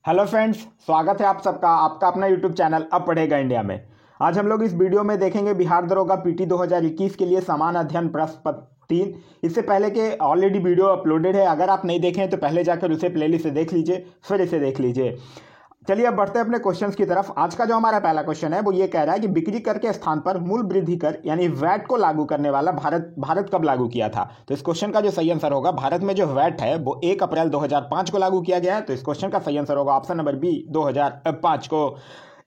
Hello friends, स्वागत है आप सबका आपका अपना यूट्यूब चैनल अब पढ़ेगा इंडिया में। आज हम लोग इस वीडियो में देखेंगे बिहार दरोगा पीटी 2021 के लिए समान अध्ययन प्रश्न पत्र 3। इससे पहले के ऑलरेडी वीडियो अपलोडेड है, अगर आप नहीं देखें तो पहले जाकर उसे प्लेलिस्ट से देख लीजिए, फिर इसे देख लीजिए। चलिए अब बढ़ते हैं अपने क्वेश्चंस की तरफ। आज का जो हमारा पहला क्वेश्चन है वो ये कह रहा है कि बिक्री कर के स्थान पर मूल वृद्धि कर यानी वैट को लागू करने वाला भारत कब लागू किया था। तो इस क्वेश्चन का जो सही आंसर होगा, भारत में जो वैट है वो 1 अप्रैल 2005 को लागू किया गया है। तो इस क्वेश्चन का सही आंसर होगा ऑप्शन नंबर बी 2005 को।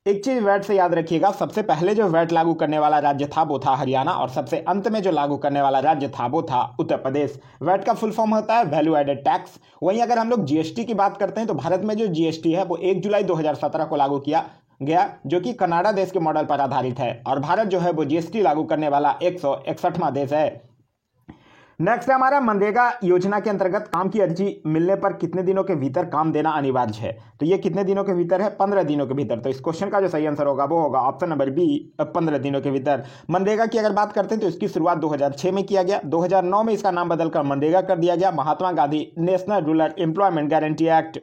एक चीज वैट से याद रखिएगा, सबसे पहले जो वैट लागू करने वाला राज्य था वो था हरियाणा, और सबसे अंत में जो लागू करने वाला राज्य था वो था उत्तर प्रदेश। वैट का फुल फॉर्म होता है वैल्यू एडेड टैक्स। वहीं अगर हम लोग जीएसटी की बात करते हैं तो भारत में जो जीएसटी है वो 1 जुलाई 2017 को लागू किया गया, जो कि कनाडा देश के मॉडल पर आधारित है, और भारत जो है वो जीएसटी लागू करने वाला 161वां देश है। नेक्स्ट है हमारा मनरेगा योजना के अंतर्गत काम की अर्जी मिलने पर कितने दिनों के भीतर काम देना अनिवार्य है। तो ये कितने दिनों के भीतर है? 15 दिनों के भीतर। तो इस क्वेश्चन का जो सही आंसर होगा वो होगा ऑप्शन नंबर बी 15 दिनों के भीतर। मनरेगा की अगर बात करते हैं तो इसकी शुरुआत 2006 में किया गया। 2009 में इसका नाम बदलकर मनरेगा कर दिया गया, Mahatma Gandhi national rural employment guarantee act.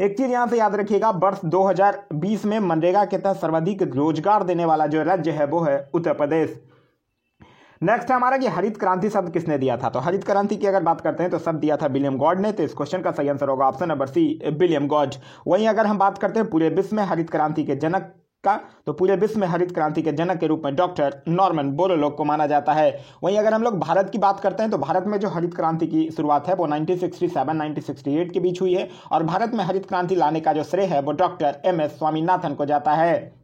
एक चीज यहां से याद रखिएगा, वर्ष 2020 में मनरेगा के तहत सर्वाधिक रोजगार देने वाला जो राज्य है वो है उत्तर प्रदेश। नेक्स्ट है हमारा कि हरित क्रांति शब्द किसने दिया था। तो हरित क्रांति की अगर बात करते हैं तो शब्द दिया था विलियम गॉड ने। तो इस क्वेश्चन का सही आंसर होगा option number C William God. वहीं अगर हम बात करते हैं पूरे विश्व में हरित क्रांति के जनक का, तो पूरे विश्व में हरित क्रांति के जनक के रूप में डॉक्टर नॉर्मन बोरलॉग को माना जाता है। वहीं अगर हम लोग भारत की बात करते हैं तो भारत में जो हरित क्रांति की शुरुआत है वो 1967-1968 के बीच हुई है, और भारत में हरित क्रांति लाने का जो श्रेय है वो डॉक्टर MS स्वामीनाथन को जाता है।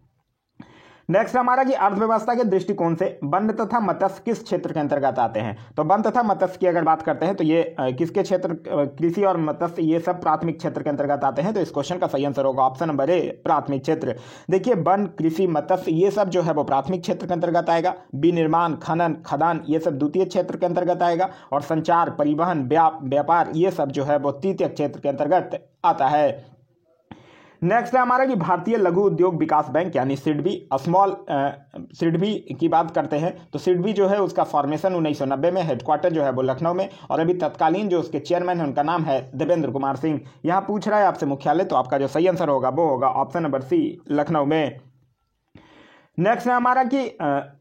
नेक्स्ट हमारा कि अर्थव्यवस्था के दृष्टिकोण से वन तथा मत्स्य किस क्षेत्र के अंतर्गत आते हैं। तो वन तथा मत्स्य की अगर बात करते हैं तो ये किसके क्षेत्र, कृषि और मत्स्य ये सब प्राथमिक क्षेत्र के अंतर्गत आते हैं। तो इस क्वेश्चन का सही आंसर होगा ऑप्शन नंबर ए प्राथमिक क्षेत्र। देखिए वन, कृषि, मत्स्य ये सब जो है वो प्राथमिक क्षेत्र के अंतर्गत आएगा। विनिर्माण, खनन, खदान ये सब द्वितीय क्षेत्र के अंतर्गत आएगा, और संचार, परिवहन, व्यापार ये सब जो है वो तृतीय क्षेत्र के अंतर्गत आता है। नेक्स्ट है हमारा कि भारतीय लघु उद्योग विकास बैंक यानी सिडबी, सिडबी की बात करते हैं तो सिडबी जो है उसका फॉर्मेशन 1990 में, हेडक्वार्टर जो है वो लखनऊ में, और अभी तत्कालीन जो उसके चेयरमैन है उनका नाम है देवेंद्र कुमार सिंह। यहाँ पूछ रहा है आपसे मुख्यालय, तो आपका जो सही आंसर होगा वो होगा ऑप्शन नंबर सी लखनऊ में। नेक्स्ट है हमारा कि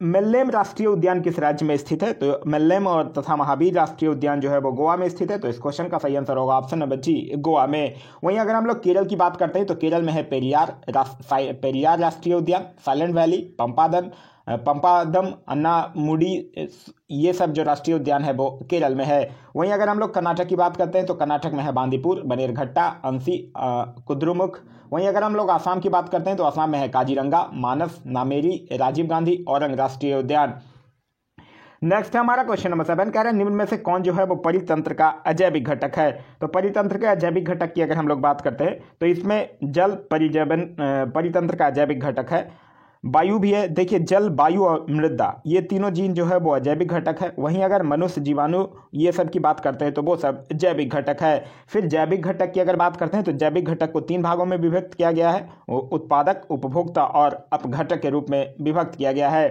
मेल्लेम राष्ट्रीय उद्यान किस राज्य में स्थित है। तो मेल्लेम और तथा महावीर राष्ट्रीय उद्यान जो है वो गोवा में स्थित है। तो इस क्वेश्चन का सही आंसर होगा ऑप्शन नंबर जी गोवा में। वहीं अगर हम लोग केरल की बात करते हैं तो केरल में है पेरियार राष्ट्रीय उद्यान, साइलेंट वैली, पंपादम, अन्नामुडी ये सब जो राष्ट्रीय उद्यान है वो केरल में है। वहीं अगर हम लोग कर्नाटक की बात करते हैं तो कर्नाटक में है बांदीपुर, बनेरघट्टा, अंसी, कुद्रुमुख। वहीं अगर हम लोग आसाम की बात करते हैं तो आसाम में है काजीरंगा, मानस, नामेरी, राजीव गांधी, औरंग राष्ट्रीय उद्यान। नेक्स्ट है हमारा क्वेश्चन नंबर 7, कह रहे हैं निम्न में से कौन जो है वो परितंत्र का अजैविक घटक है। तो परितंत्र के अजैविक घटक की अगर हम लोग बात करते हैं तो इसमें जल परितंत्र का अजैविक घटक है, वायु भी है। देखिए जल, वायु और मृदा ये तीनों जीन जो है वो अजैविक घटक है। वहीं अगर मनुष्य, जीवाणु ये सब की बात करते हैं तो वो सब जैविक घटक है। फिर जैविक घटक की अगर बात करते हैं तो जैविक घटक को 3 भागों में विभक्त किया गया है, उत्पादक, उपभोक्ता और अपघटक के रूप में विभक्त किया गया है।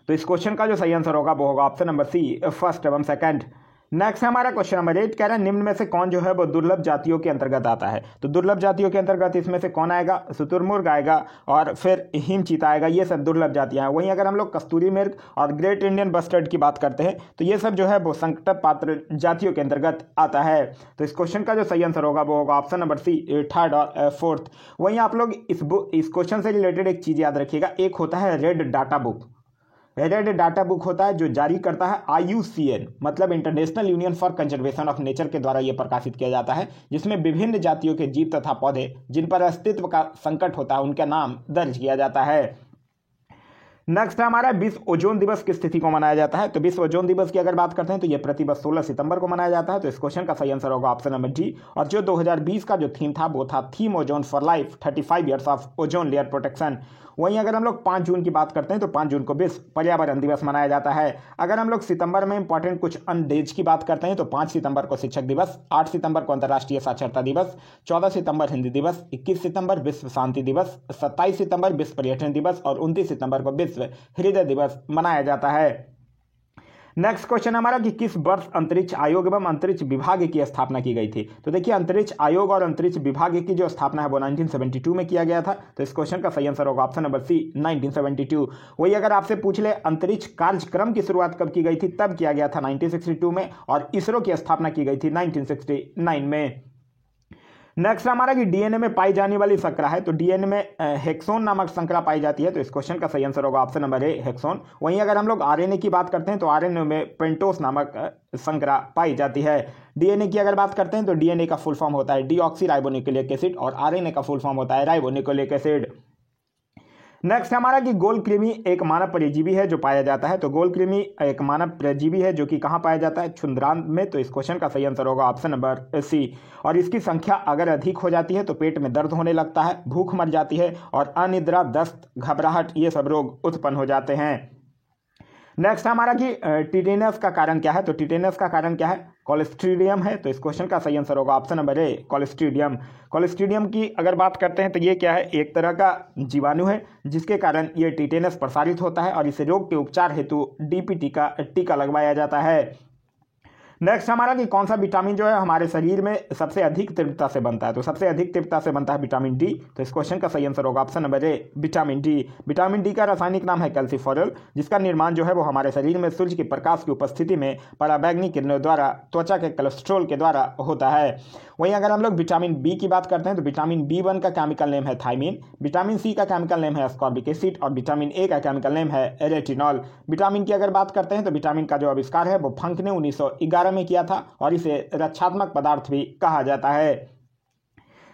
तो इस क्वेश्चन का जो सही आंसर होगा वो होगा ऑप्शन नंबर सी फर्स्ट एवं सेकंड। नेक्स्ट हमारा क्वेश्चन नंबर 8, कह रहे हैं निम्न में से कौन जो है वो दुर्लभ जातियों के अंतर्गत आता है। तो दुर्लभ जातियों के अंतर्गत इसमें से कौन आएगा? शुतुरमुर्ग आएगा, और फिर हिमचीता आएगा, ये सब दुर्लभ जातियां हैं। वहीं अगर हम लोग कस्तूरी मृग और ग्रेट इंडियन बस्टर्ड की बात करते हैं तो ये सब जो है वो संकट पात्र जातियों के अंतर्गत आता है। तो इस क्वेश्चन का जो सही आंसर होगा वो होगा ऑप्शन नंबर सी थर्ड और फोर्थ। वहीं आप लोग इस क्वेश्चन से रिलेटेड एक चीज याद रखिएगा, एक होता है red data book. Red data book होता है जो जारी करता है IUCN, मतलब international union for conservation of nature के द्वारा यह प्रकाशित किया जाता है, जिसमें विभिन्न जातियों के जीव तथा पौधे जिन पर अस्तित्व का संकट होता है उनका नाम दर्ज किया जाता है। नेक्स्ट हमारा विश्व ओजोन दिवस किस तिथि को मनाया जाता है। तो विश्व ओजोन दिवस की अगर बात करते हैं तो यह प्रतिवर्ष 16 सितंबर को मनाया जाता है। तो इस क्वेश्चन का सही आंसर होगा ऑप्शन नंबर डी। और जो 2020 का जो थीम था वो था theme ozone for life, 35 years of ozone layer protection. वहीं अगर हम लोग 5 जून की बात करते हैं तो 5 जून को विश्व पर्यावरण दिवस मनाया जाता है। अगर हम लोग सितंबर में इंपॉर्टेंट कुछ अन्य डेज की बात करते हैं तो 5 सितंबर को शिक्षक दिवस, 8 सितंबर को अंतर्राष्ट्रीय साक्षरता दिवस, 14 सितंबर हिंदी दिवस, 21 सितंबर विश्व शांति दिवस, 27 सितंबर विश्व पर्यटन दिवस और 29 सितंबर को विश्व हृदय दिवस मनाया जाता है। नेक्स्ट क्वेश्चन हमारा कि किस वर्ष अंतरिक्ष आयोग एवं अंतरिक्ष विभाग की स्थापना की गई थी। तो देखिए अंतरिक्ष आयोग और अंतरिक्ष विभाग की जो स्थापना है वो 1972 में किया गया था। तो इस क्वेश्चन का सही आंसर होगा ऑप्शन नंबर सी 1972। वही अगर आपसे पूछ ले अंतरिक्ष कार्यक्रम की शुरुआत कब की गई थी, तब किया गया था 1962 में, और इसरो की स्थापना की गई थी 1969 में। नेक्स्ट हमारा कि डीएनए में पाई जाने वाली संकरा है। तो डीएनए में हेक्सोन नामक संकरा पाई जाती है। तो इस क्वेश्चन का सही आंसर होगा ऑप्शन नंबर ए हेक्सोन। वहीं अगर हम लोग आरएनए की बात करते हैं तो आरएनए में पेंटोस नामक संकरा पाई जाती है। डीएनए की अगर बात करते हैं तो डीएनए का फुल फॉर्म होता है डीऑक्सी राइबोन्यूक्लिक एसिड और आरएनए का फुल फॉर्म होता है राइबोन्यूक्लिक एसिड। नेक्स्ट हमारा कि गोल कृमि एक मानव परजीवी है जो पाया जाता है। तो गोल कृमि एक मानव परजीवी है जो कि कहाँ पाया जाता है, क्षुद्रांत में। तो इस क्वेश्चन का सही आंसर होगा ऑप्शन नंबर सी। और इसकी संख्या अगर अधिक हो जाती है तो पेट में दर्द होने लगता है, भूख मर जाती है और अनिद्रा, दस्त, घबराहट ये सब रोग उत्पन्न हो जाते हैं। नेक्स्ट हमारा कि टिटेनस का कारण क्या है। तो टिटेनस का कारण क्या है, कोलेस्ट्रीडियम है। तो इस क्वेश्चन का सही आंसर होगा option number A Clostridium. Clostridium की अगर बात करते हैं तो ये क्या है, एक तरह का जीवाणु है जिसके कारण ये टिटेनस प्रसारित होता है और इस रोग के उपचार हेतु डीपीटी का टीका लगवाया जाता है। नेक्स्ट हमारा कि कौन सा विटामिन जो है हमारे शरीर में सबसे अधिक तीव्रता से बनता है। तो सबसे अधिक तीव्रता से बनता है विटामिन डी। तो इस क्वेश्चन का सही आंसर होगा option number A vitamin D. Vitamin D का रासायनिक नाम है कैल्सिफेरॉल, जिसका निर्माण जो है वो हमारे शरीर में सूर्य के प्रकाश की उपस्थिति में पराबैंगनी किरणों द्वारा त्वचा के कोलेस्ट्रॉल के द्वारा होता है। वहीं अगर हम लोग विटामिन बी की बात करते हैं तो विटामिन बी1 का केमिकल नेम है थायमिन, विटामिन सी का केमिकल नेम है एस्कॉर्बिक एसिड और विटामिन ए का केमिकल नेम है रेटिनॉल। विटामिन की अगर बात करते हैं तो विटामिन का जो आविष्कार है वो फंक ने 1911 में किया था और इसे रक्षात्मक पदार्थ भी कहा जाता है।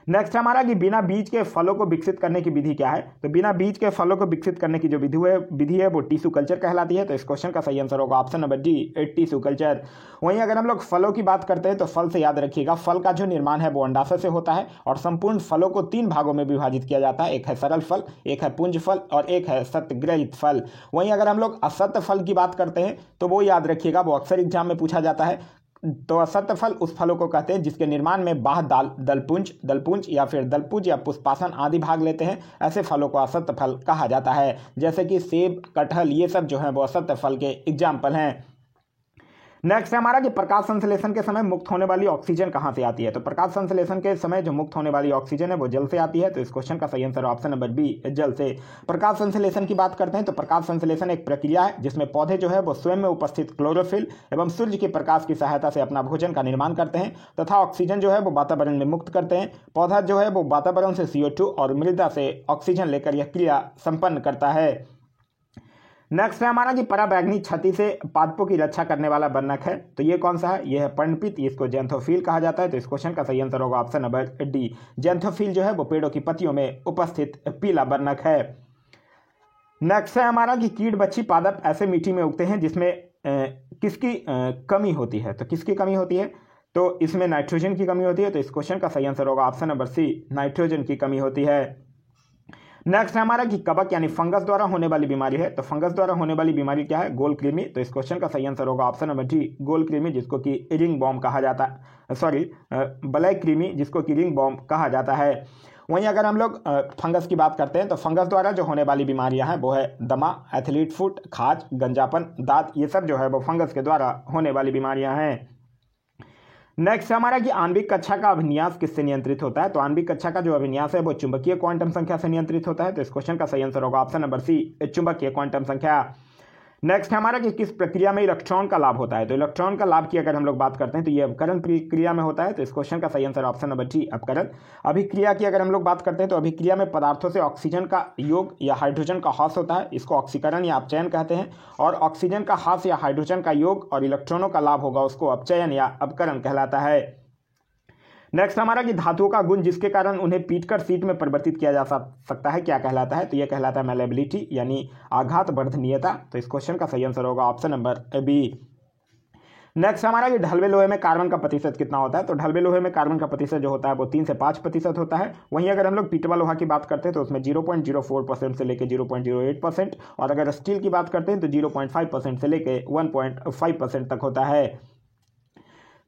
नेक्स्ट हमारा कि बिना बीज के फलों को विकसित करने की विधि क्या है। तो बिना बीज के फलों को विकसित करने की जो विधि है वो टिश्यू कल्चर कहलाती है। तो इस क्वेश्चन का सही आंसर होगा option number D tissue culture. वहीं अगर हम लोग फलों की बात करते हैं तो फल से याद रखिएगा फल का जो निर्माण है वो अंडाशय से होता है और संपूर्ण फलों को 3 भागों में विभाजित किया जाता है। एक है सरल फल, एक है पुंज फल और एक है सत्यग्रहित फल। वहीं अगर हम लोग असत्य फल की बात करते हैं तो वो याद रखिएगा, वो अक्सर एग्जाम में पूछा जाता है। तो असत्य फल उस फलों को कहते हैं जिसके निर्माण में बाह्य दलपुंज या फिर दलपुंज या पुष्पासन आदि भाग लेते हैं। ऐसे फलों को असत्य फल कहा जाता है, जैसे कि सेब, कटहल ये सब जो है वो असत्य फल के एग्जाम्पल हैं। नेक्स्ट है हमारा कि प्रकाश संश्लेषण के समय मुक्त होने वाली ऑक्सीजन कहाँ से आती है। तो प्रकाश संश्लेषण के समय जो मुक्त होने वाली ऑक्सीजन है वो जल से आती है। तो इस क्वेश्चन का सही आंसर ऑप्शन नंबर बी जल से। प्रकाश संश्लेषण की बात करते हैं तो प्रकाश संश्लेषण एक प्रक्रिया है जिसमें पौधे जो है वो स्वयं में उपस्थित क्लोरोफिल एवं सूर्य के प्रकाश की सहायता से अपना भोजन का निर्माण करते हैं तथा ऑक्सीजन जो है वो वातावरण में मुक्त करते हैं। पौधा जो है वो वातावरण से CO2 और मृदा से ऑक्सीजन लेकर यह क्रिया संपन्न करता है। नेक्स्ट है हमारा कि पराबैंगनी क्षति से पादपों की रक्षा करने वाला बर्नक है। तो ये कौन सा है, ये है पर्णपित, इसको जैंथोफिल कहा जाता है। तो इस क्वेश्चन का सही आंसर होगा ऑप्शन नंबर डी जैंथोफिल जो है वो पेड़ों की पत्तियों में उपस्थित पीला बर्नक है। नेक्स्ट है हमारा कि कीट बच्छी पादप ऐसे मिट्टी में उगते हैं जिसमें किसकी कमी होती है। तो किसकी कमी होती है, तो इसमें नाइट्रोजन की कमी होती है। तो इस क्वेश्चन का सही आंसर होगा ऑप्शन नंबर सी नाइट्रोजन की कमी होती है। नेक्स्ट है हमारा कि कवक यानी फंगस द्वारा होने वाली बीमारी है। तो फंगस द्वारा होने वाली बीमारी क्या है, गोल कृमि। तो इस क्वेश्चन का सही आंसर होगा ऑप्शन नंबर डी गोल कृमि, जिसको कि रिंग बॉम्ब कहा जाता है, ब्लैक कृमि जिसको कि रिंग बॉम्ब कहा जाता है। वहीं अगर हम लोग फंगस की बात करते हैं तो फंगस द्वारा जो होने वाली बीमारियां हैं वो है दमा, एथलीट फुट, खाज, गंजापन, दांत, ये सब जो है वो फंगस के द्वारा होने वाली बीमारियां हैं। नेक्स्ट हमारा कि आणविक कक्षा का अभिन्यास किससे नियंत्रित होता है। तो आणविक कक्षा का जो अभिन्यास है वो चुंबकीय क्वांटम संख्या से नियंत्रित होता है। तो इस क्वेश्चन का सही आंसर होगा ऑप्शन नंबर सी चुंबकीय क्वांटम संख्या। नेक्स्ट हमारा कि किस प्रक्रिया में इलेक्ट्रॉन का लाभ होता है। तो इलेक्ट्रॉन का लाभ की अगर हम लोग बात करते हैं तो ये अपकरण प्रक्रिया में होता है। तो इस क्वेश्चन का सही आंसर ऑप्शन नंबर डी अपकरण। अभिक्रिया की अगर हम लोग बात करते हैं तो अभिक्रिया में पदार्थों से ऑक्सीजन का योग या हाइड्रोजन का ह्रास होता है, इसको ऑक्सीकरण या अपचयन कहते हैं। और ऑक्सीजन का ह्रास या हाइड्रोजन का योग और इलेक्ट्रॉनों का लाभ होगा उसको अपचयन या अपकरण कहलाता है। नेक्स्ट हमारा कि धातुओं का गुण जिसके कारण उन्हें पीटकर शीट में परिवर्तित किया जा सकता है क्या कहलाता है। तो यह कहलाता है मैलेबिलिटी यानी आघात वर्धनीयता। तो इस क्वेश्चन का सही आंसर होगा ऑप्शन नंबर बी। नेक्स्ट हमारा कि ढलवे लोहे में कार्बन का प्रतिशत कितना होता है। तो ढलवे लोहे में कार्बन का प्रतिशत जो होता है वो 3 से 5% होता है। वहीं अगर हम लोग पीटवा लोहा की बात करते हैं तो उसमें 0.04% से लेकर 0.08%, और अगर स्टील की बात करते हैं तो 0.5% से लेकर 1.5% तक होता है।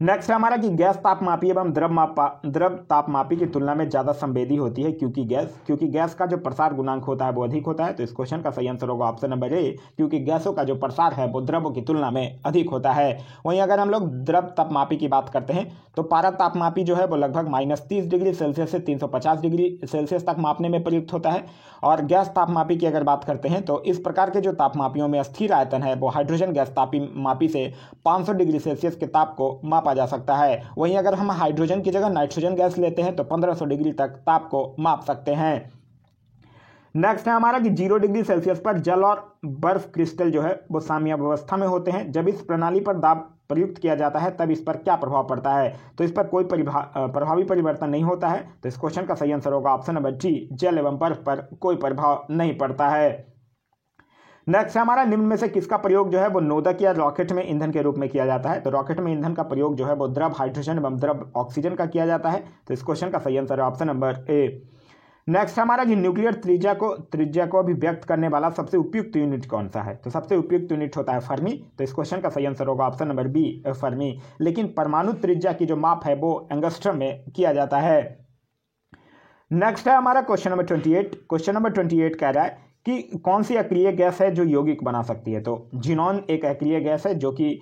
नेक्स्ट है हमारा कि गैस तापमापी एवं द्रव तापमापी की तुलना में ज़्यादा संवेदी होती है क्योंकि गैस का जो प्रसार गुणांक होता है वो अधिक होता है। तो इस क्वेश्चन का सही आंसर होगा ऑप्शन नंबर ए, क्योंकि गैसों का जो प्रसार है वो द्रवों की तुलना में अधिक होता है। वहीं अगर हम लोग द्रव तापमापी की बात करते हैं तो पारा तापमापी जो है वो लगभग -30 डिग्री सेल्सियस से 350 डिग्री सेल्सियस तक मापने में प्रयुक्त होता है। और गैस तापमापी की अगर बात करते हैं तो इस प्रकार के जो तापमापियों में स्थिर आयतन है वो हाइड्रोजन गैस तापमापी से 500 डिग्री सेल्सियस के ताप को मापा जा सकता है। वहीं अगर हम हाइड्रोजन की जगह नाइट्रोजन गैस लेते हैं तो 1500 डिग्री तक ताप को माप सकते हैं। नेक्स्ट है हमारा कि 0 डिग्री सेल्सियस पर जल और बर्फ क्रिस्टल जो है वो साम्यावस्था में होते हैं। जब इस प्रणाली पर दाब प्रयुक्त किया जाता है तब इस पर क्या प्रभाव पड़ता है? तो इस पर कोई प्रभावी परिवर्तन नहीं होता है। तो इस क्वेश्चन का सही आंसर होगा ऑप्शन नंबर डी, जल एवं बर्फ पर कोई प्रभाव नहीं पड़ता है। नेक्स्ट हमारा निम्न में से किसका प्रयोग जो है वो नोदक या रॉकेट में ईंधन के रूप में किया जाता है? तो रॉकेट में ईंधन का प्रयोग जो है वो द्रव हाइड्रोजन एवं द्रव ऑक्सीजन का किया जाता है। तो इस क्वेश्चन का सही आंसर है ऑप्शन नंबर ए। नेक्स्ट हमारा कि न्यूक्लियर त्रिज्या को अभिव्यक्त करने वाला सबसे उपयुक्त यूनिट कौन सा है? तो सबसे उपयुक्त यूनिट होता है फर्मी। तो इस क्वेश्चन का सही आंसर होगा ऑप्शन नंबर बी, फर्मी। लेकिन परमाणु त्रिज्या की जो माप है वो एंगस्ट्रम में किया जाता है। नेक्स्ट है हमारा क्वेश्चन नंबर 28। क्वेश्चन नंबर 28 कह रहा है कि कौन सी अक्रिय गैस है जो यौगिक बना सकती है? तो जिनॉन एक अक्रिय गैस है जो कि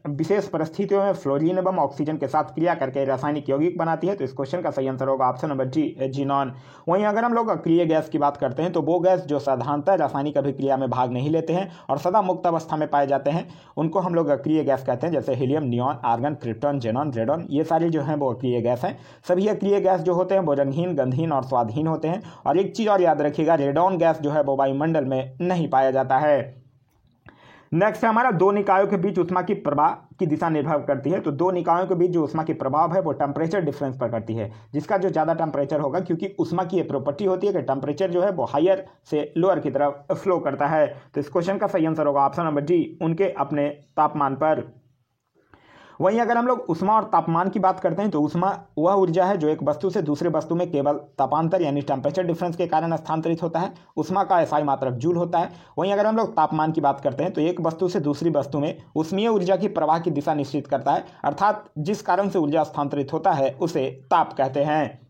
विशेष परिस्थितियों में फ्लोरीन एवं ऑक्सीजन के साथ क्रिया करके रासायनिक यौगिक बनाती है। तो इस क्वेश्चन का सही आंसर होगा ऑप्शन नंबर जी, जिनॉन। वहीं अगर हम लोग अक्रिय गैस की बात करते हैं तो वो गैस जो साधारणतः रासायनिक अभिक्रिया में भाग नहीं लेते हैं और सदा मुक्त अवस्था में पाए जाते हैं, उनको हम लोग अक्रिय गैस कहते हैं। जैसे helium, neon, argon, krypton, xenon, radon, ये सारी जो हैं वो अक्रिय गैस हैं। सभी अक्रिय गैस जो होते हैं वो रंगहीन, गंधहीन और स्वादहीन होते हैं। और एक चीज़ और याद रखिएगा, रेडॉन गैस जो है वो वायुमंडल में नहीं पाया जाता है। नेक्स्ट है हमारा दो निकायों के बीच ऊष्मा की प्रवाह की दिशा निर्भर करती है। तो दो निकायों के बीच जो ऊष्मा की प्रभाव है वो टेम्परेचर डिफरेंस पर करती है, जिसका जो ज़्यादा टेम्परेचर होगा, क्योंकि ऊष्मा की ये प्रॉपर्टी होती है कि टेम्परेचर जो है वो हायर से लोअर की तरफ फ्लो करता है। तो इस क्वेश्चन का सही आंसर होगा ऑप्शन नंबर डी, उनके अपने तापमान पर। वहीं अगर हम लोग ऊष्मा और तापमान की बात करते हैं तो ऊष्मा वह ऊर्जा है जो एक वस्तु से दूसरे वस्तु में केवल तापांतर यानी टेम्परेचर डिफरेंस के कारण स्थानांतरित होता है। ऊष्मा का एसआई मात्रक जूल होता है। वहीं अगर हम लोग तापमान की बात करते हैं तो एक वस्तु से दूसरी वस्तु में ऊष्मीय ऊर्जा की प्रवाह की दिशा निश्चित करता है, अर्थात जिस कारण से ऊर्जा स्थानांतरित होता है उसे ताप कहते हैं।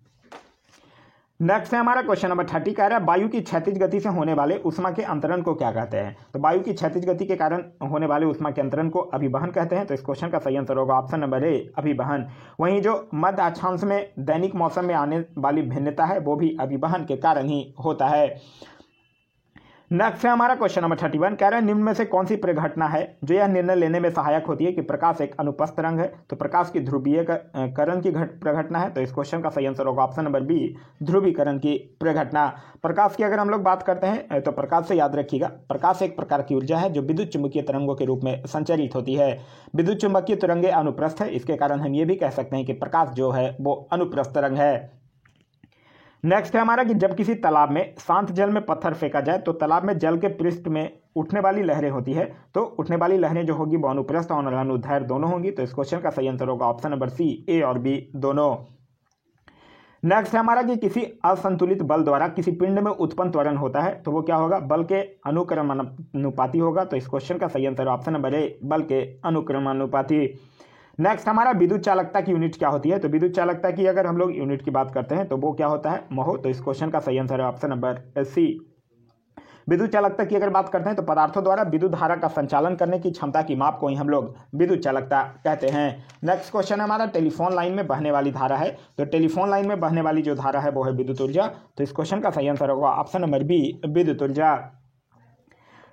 नेक्स्ट है हमारा क्वेश्चन नंबर 30 कह रहा है वायु की क्षैतिज गति से होने वाले ऊष्मा के अंतरण को क्या कहते हैं? तो वायु की क्षैतिज गति के कारण होने वाले ऊष्मा के अंतरण को अभिवहन कहते हैं। तो इस क्वेश्चन का सही आंसर होगा ऑप्शन नंबर ए, अभिवहन। वहीं जो मध्य अक्षांश में दैनिक मौसम में आने वाली भिन्नता है वो भी अभिवहन के कारण ही होता है। नेक्स्ट है हमारा क्वेश्चन नंबर 31 कह रहा है निम्न में से कौन सी परिघटना है जो यह निर्णय लेने में सहायक होती है कि प्रकाश एक अनुपस्थ रंग है? तो प्रकाश की ध्रुवीकरण की प्रघटना है। तो इस क्वेश्चन का सही आंसर होगा ऑप्शन नंबर बी, ध्रुवीकरण की प्रघटना। प्रकाश की अगर हम लोग बात करते हैं तो प्रकाश से याद रखिएगा, प्रकाश एक प्रकार की ऊर्जा है जो विद्युत चुंबकीय तरंगों के रूप में संचरित होती है। विद्युत चुंबकीय तरंगें अनुप्रस्थ है, इसके कारण हम ये भी कह सकते हैं कि प्रकाश जो है वो अनुप्रस्थ रंग है। नेक्स्ट है हमारा कि जब किसी तालाब में शांत जल में पत्थर फेंका जाए तो तालाब में जल के पृष्ठ में उठने वाली लहरें होती है। तो उठने वाली लहरें जो होगी वो अनुप्रस्थ और अनुदैर्ध्य दोनों होंगी। तो इस क्वेश्चन का सही आंसर होगा ऑप्शन नंबर सी, ए और बी दोनों। नेक्स्ट है हमारा कि किसी असंतुलित बल द्वारा किसी पिंड में उत्पन्न त्वरण होता है तो वो क्या होगा? बल के अनुक्रमानुपाती होगा। तो इस क्वेश्चन का सही आंसर ऑप्शन नंबर ए, बल के अनुक्रमानुपाती। नेक्स्ट हमारा विद्युत चालकता की यूनिट क्या होती है? तो विद्युत चालकता की अगर हम लोग यूनिट की बात करते हैं तो वो क्या होता है? महो। तो इस क्वेश्चन का सही आंसर है ऑप्शन नंबर सी। विद्युत चालकता की अगर बात करते हैं तो पदार्थों द्वारा विद्युत धारा का संचालन करने की क्षमता की माप को ही हम लोग विद्युत चालकता कहते हैं। नेक्स्ट क्वेश्चन हमारा टेलीफोन लाइन में बहने वाली धारा है। तो टेलीफोन लाइन में बहने वाली जो धारा है वो है विद्युत ऊर्जा। तो इस क्वेश्चन का सही आंसर होगा ऑप्शन नंबर बी, विद्युत ऊर्जा।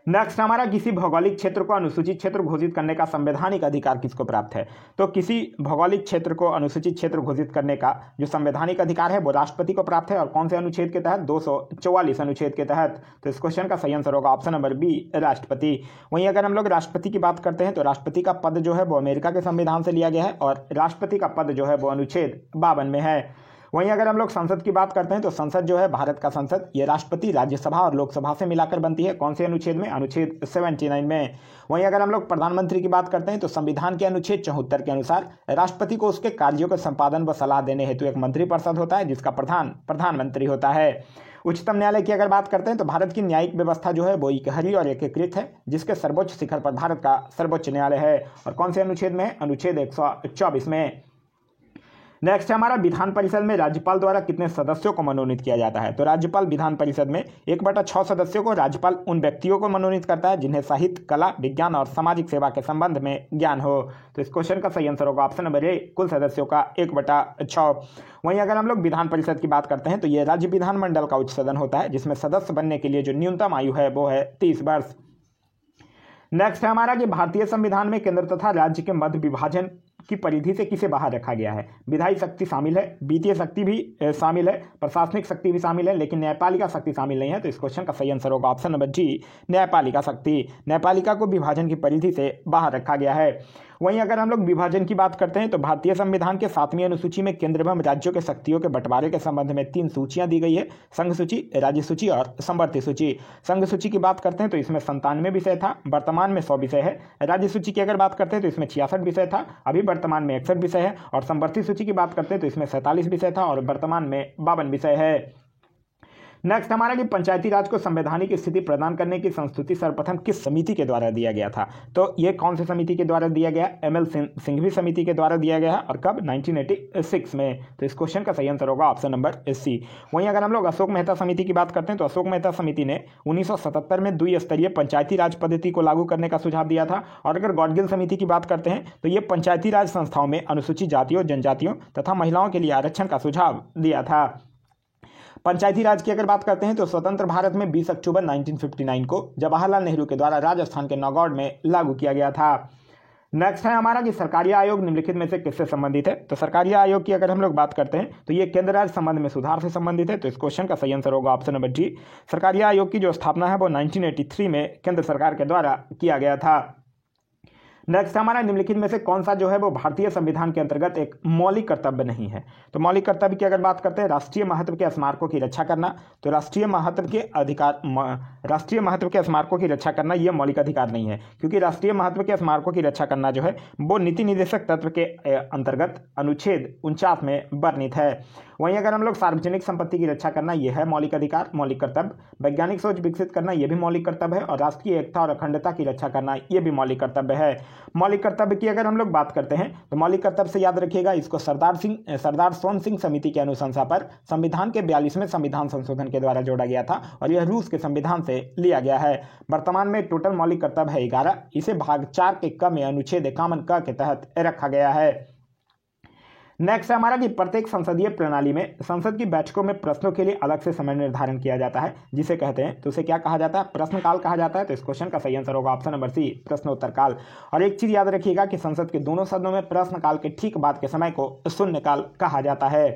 नेक्स्ट हमारा किसी भौगोलिक क्षेत्र को अनुसूचित क्षेत्र घोषित करने का संवैधानिक अधिकार किसको प्राप्त है? तो किसी भौगोलिक क्षेत्र को अनुसूचित क्षेत्र घोषित करने का जो संवैधानिक अधिकार है वो राष्ट्रपति को प्राप्त है। और कौन से अनुच्छेद के तहत? 244 अनुच्छेद के तहत। तो इस क्वेश्चन का सही आंसर होगा ऑप्शन नंबर बी, राष्ट्रपति। वहीं अगर हम लोग राष्ट्रपति की बात करते हैं तो राष्ट्रपति का पद जो है वो अमेरिका के संविधान से लिया गया है और राष्ट्रपति का पद जो है वो अनुच्छेद 52 में है। वहीं अगर हम लोग संसद की बात करते हैं तो संसद जो है भारत का संसद ये राष्ट्रपति, राज्यसभा और लोकसभा से मिलाकर बनती है। कौन से अनुच्छेद में? अनुच्छेद 79 में। वहीं अगर हम लोग प्रधानमंत्री की बात करते हैं तो संविधान के अनुच्छेद 74 के अनुसार राष्ट्रपति को उसके कार्यों के संपादन व सलाह देने हेतु एक मंत्रिपरिषद होता है जिसका प्रधानमंत्री होता है। उच्चतम न्यायालय की अगर बात करते हैं तो भारत की न्यायिक व्यवस्था जो है वो इकहरी और एकीकृत है, जिसके सर्वोच्च शिखर पर भारत का सर्वोच्च न्यायालय है। और कौन से अनुच्छेद में है? अनुच्छेद 124 में। नेक्स्ट है हमारा, विधान परिषद में राज्यपाल द्वारा कितने सदस्यों को मनोनीत किया जाता है? तो राज्यपाल विधान परिषद में 1/6 सदस्यों को राज्यपाल उन व्यक्तियों को मनोनीत करता है जिन्हें साहित्य, कला, विज्ञान और सामाजिक सेवा के संबंध में ज्ञान हो। तो इस क्वेश्चन का सही आंसर होगा ऑप्शन नंबर ए, कुल सदस्यों का 1/6। वहीं अगर हम लोग विधान परिषद की बात करते हैं तो ये राज्य विधानमंडल का उच्च सदन होता है, जिसमें सदस्य बनने के लिए जो न्यूनतम आयु है वो है 30 वर्ष। नेक्स्ट है हमारा कि भारतीय संविधान में केंद्र तथा राज्य के मध्य विभाजन की परिधि से किसे बाहर रखा गया है? विधायी शक्ति शामिल है, वित्तीय शक्ति भी शामिल है, प्रशासनिक शक्ति भी शामिल है, लेकिन न्यायपालिका शक्ति शामिल नहीं है। तो इस क्वेश्चन का सही आंसर होगा ऑप्शन नंबर डी, न्यायपालिका शक्ति। न्यायपालिका को विभाजन की परिधि से बाहर रखा गया है। वहीं अगर हम लोग विभाजन की बात करते हैं तो भारतीय संविधान के 7वीं अनुसूची में केंद्र एवं राज्यों के शक्तियों के बंटवारे के संबंध में 3 सूचियां दी गई है, संघ सूची, राज्य सूची और समवर्ती सूची। संघ सूची की बात करते हैं तो इसमें 97 विषय था, वर्तमान में 100 विषय है। राज्य सूची की अगर बात करते हैं तो इसमें 66 विषय था, अभी वर्तमान में 61 विषय है। और समवर्ती सूची की बात करते हैं तो इसमें 47 विषय था और वर्तमान में 52 विषय है। नेक्स्ट हमारा कि पंचायती राज को संवैधानिक स्थिति प्रदान करने की संस्तुति सर्वप्रथम किस समिति के द्वारा दिया गया था? तो ये कौन सी समिति के द्वारा दिया गया? ML सिंघवी समिति के द्वारा दिया गया है। और कब? 1986 में। तो इस क्वेश्चन का सही आंसर होगा ऑप्शन नंबर सी। वहीं अगर हम लोग अशोक मेहता समिति की बात करते हैं तो अशोक मेहता समिति ने 1977 में द्विस्तरीय पंचायती राज पद्धति को लागू करने का सुझाव दिया था। और अगर गॉडगिल समिति की बात करते हैं तो ये पंचायती राज संस्थाओं में अनुसूचित जातियों, जनजातियों तथा महिलाओं के लिए आरक्षण का सुझाव दिया था। पंचायती राज की अगर बात करते हैं तो स्वतंत्र भारत में 20 अक्टूबर 1959 को जवाहरलाल नेहरू के द्वारा राजस्थान के नौगौड़ में लागू किया गया था। नेक्स्ट है हमारा कि सरकारी आयोग निम्नलिखित में से किससे संबंधित है? तो सरकारी आयोग की अगर हम लोग बात करते हैं तो ये केंद्र राज्य संबंध में सुधार से संबंधित है। तो इस क्वेश्चन का सही आंसर होगा ऑप्शन नंबर डी। सरकारी आयोग की जो स्थापना है वो 1983 में केंद्र सरकार के द्वारा किया गया था। नेक्स्ट हमारा निम्नलिखित में से कौन सा जो है वो भारतीय संविधान के अंतर्गत एक मौलिक कर्तव्य नहीं है? तो मौलिक कर्तव्य की अगर बात करते हैं, राष्ट्रीय महत्व के स्मारकों की रक्षा करना। तो राष्ट्रीय महत्व के स्मारकों की रक्षा करना यह मौलिक अधिकार नहीं है, क्योंकि राष्ट्रीय महत्व के स्मारकों की रक्षा करना जो है वो नीति निर्देशक तत्व के अंतर्गत अनुच्छेद 49 में वर्णित है। वहीं अगर हम लोग सार्वजनिक संपत्ति की रक्षा करना, यह है मौलिक अधिकार, मौलिक कर्तव्य। वैज्ञानिक सोच विकसित करना, यह भी मौलिक कर्तव्य है। और राष्ट्रीय एकता और अखंडता की रक्षा करना, यह भी मौलिक कर्तव्य है। मौलिक कर्तव्य की अगर हम लोग बात करते हैं तो मौलिक कर्तव्य से याद रखिएगा, इसको सरदार सोन सिंह समिति की अनुशंसा पर संविधान के 42वें संविधान संशोधन के द्वारा जोड़ा गया था और यह रूस के संविधान से लिया गया है। वर्तमान में टोटल मौलिक कर्तव्य है 11। इसे भाग 4 के क में अनुच्छेद 51 क के तहत रखा गया है। नेक्स्ट है हमारा कि प्रत्येक संसदीय प्रणाली में संसद की बैठकों में प्रश्नों के लिए अलग से समय निर्धारण किया जाता है, जिसे कहते हैं, तो उसे क्या कहा जाता है? प्रश्नकाल कहा जाता है। तो इस क्वेश्चन का सही आंसर होगा ऑप्शन नंबर सी, प्रश्नोत्तर काल। और एक चीज याद रखिएगा कि संसद के दोनों सदनों में प्रश्नकाल के ठीक बाद के समय को शून्यकाल कहा जाता है।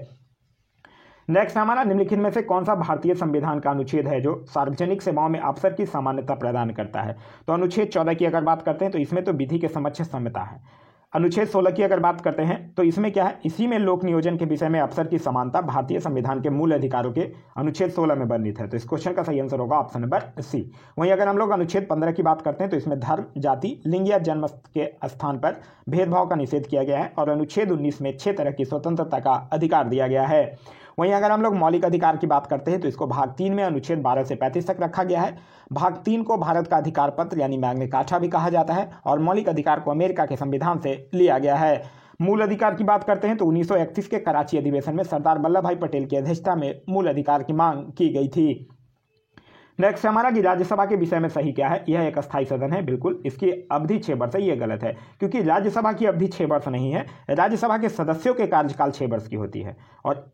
नेक्स्ट हमारा निम्नलिखित में से कौन सा भारतीय संविधान का अनुच्छेद है जो सार्वजनिक सेवाओं में अवसर की समानता प्रदान करता है? तो अनुच्छेद 14 की अगर बात करते हैं तो इसमें तो विधि के समक्ष समता है। अनुच्छेद 16 की अगर बात करते हैं तो इसमें क्या है? इसी में लोक नियोजन के विषय में अवसर की समानता भारतीय संविधान के मूल अधिकारों के अनुच्छेद 16 में वर्णित है। तो इस क्वेश्चन का सही आंसर होगा ऑप्शन नंबर सी। वहीं अगर हम लोग अनुच्छेद 15 की बात करते हैं तो इसमें धर्म, जाति, लिंग या जन्म के स्थान पर भेदभाव का निषेध किया गया है। और अनुच्छेद 19 में 6 तरह की स्वतंत्रता का अधिकार दिया गया है। वहीं अगर हम लोग मौलिक अधिकार की बात करते हैं तो इसको भाग 3 में अनुच्छेद 12 से 35 तक रखा गया है। भाग 3 को भारत का अधिकार पत्र यानी मैग्ना कार्टा भी कहा जाता है और मौलिक अधिकार को अमेरिका के संविधान से लिया गया है। मूल अधिकार की बात करते हैं तो 1931 के कराची अधिवेशन में सरदार वल्लभ भाई पटेल की अध्यक्षता में मूल अधिकार की मांग की गई थी। नेक्स्ट हमारा कि राज्यसभा के विषय में सही क्या है? यह एक अस्थायी सदन है, बिल्कुल। इसकी अवधि 6 वर्ष है, यह गलत है, क्योंकि राज्यसभा की अवधि 6 वर्ष नहीं है। राज्यसभा के सदस्यों के कार्यकाल 6 वर्ष की होती है और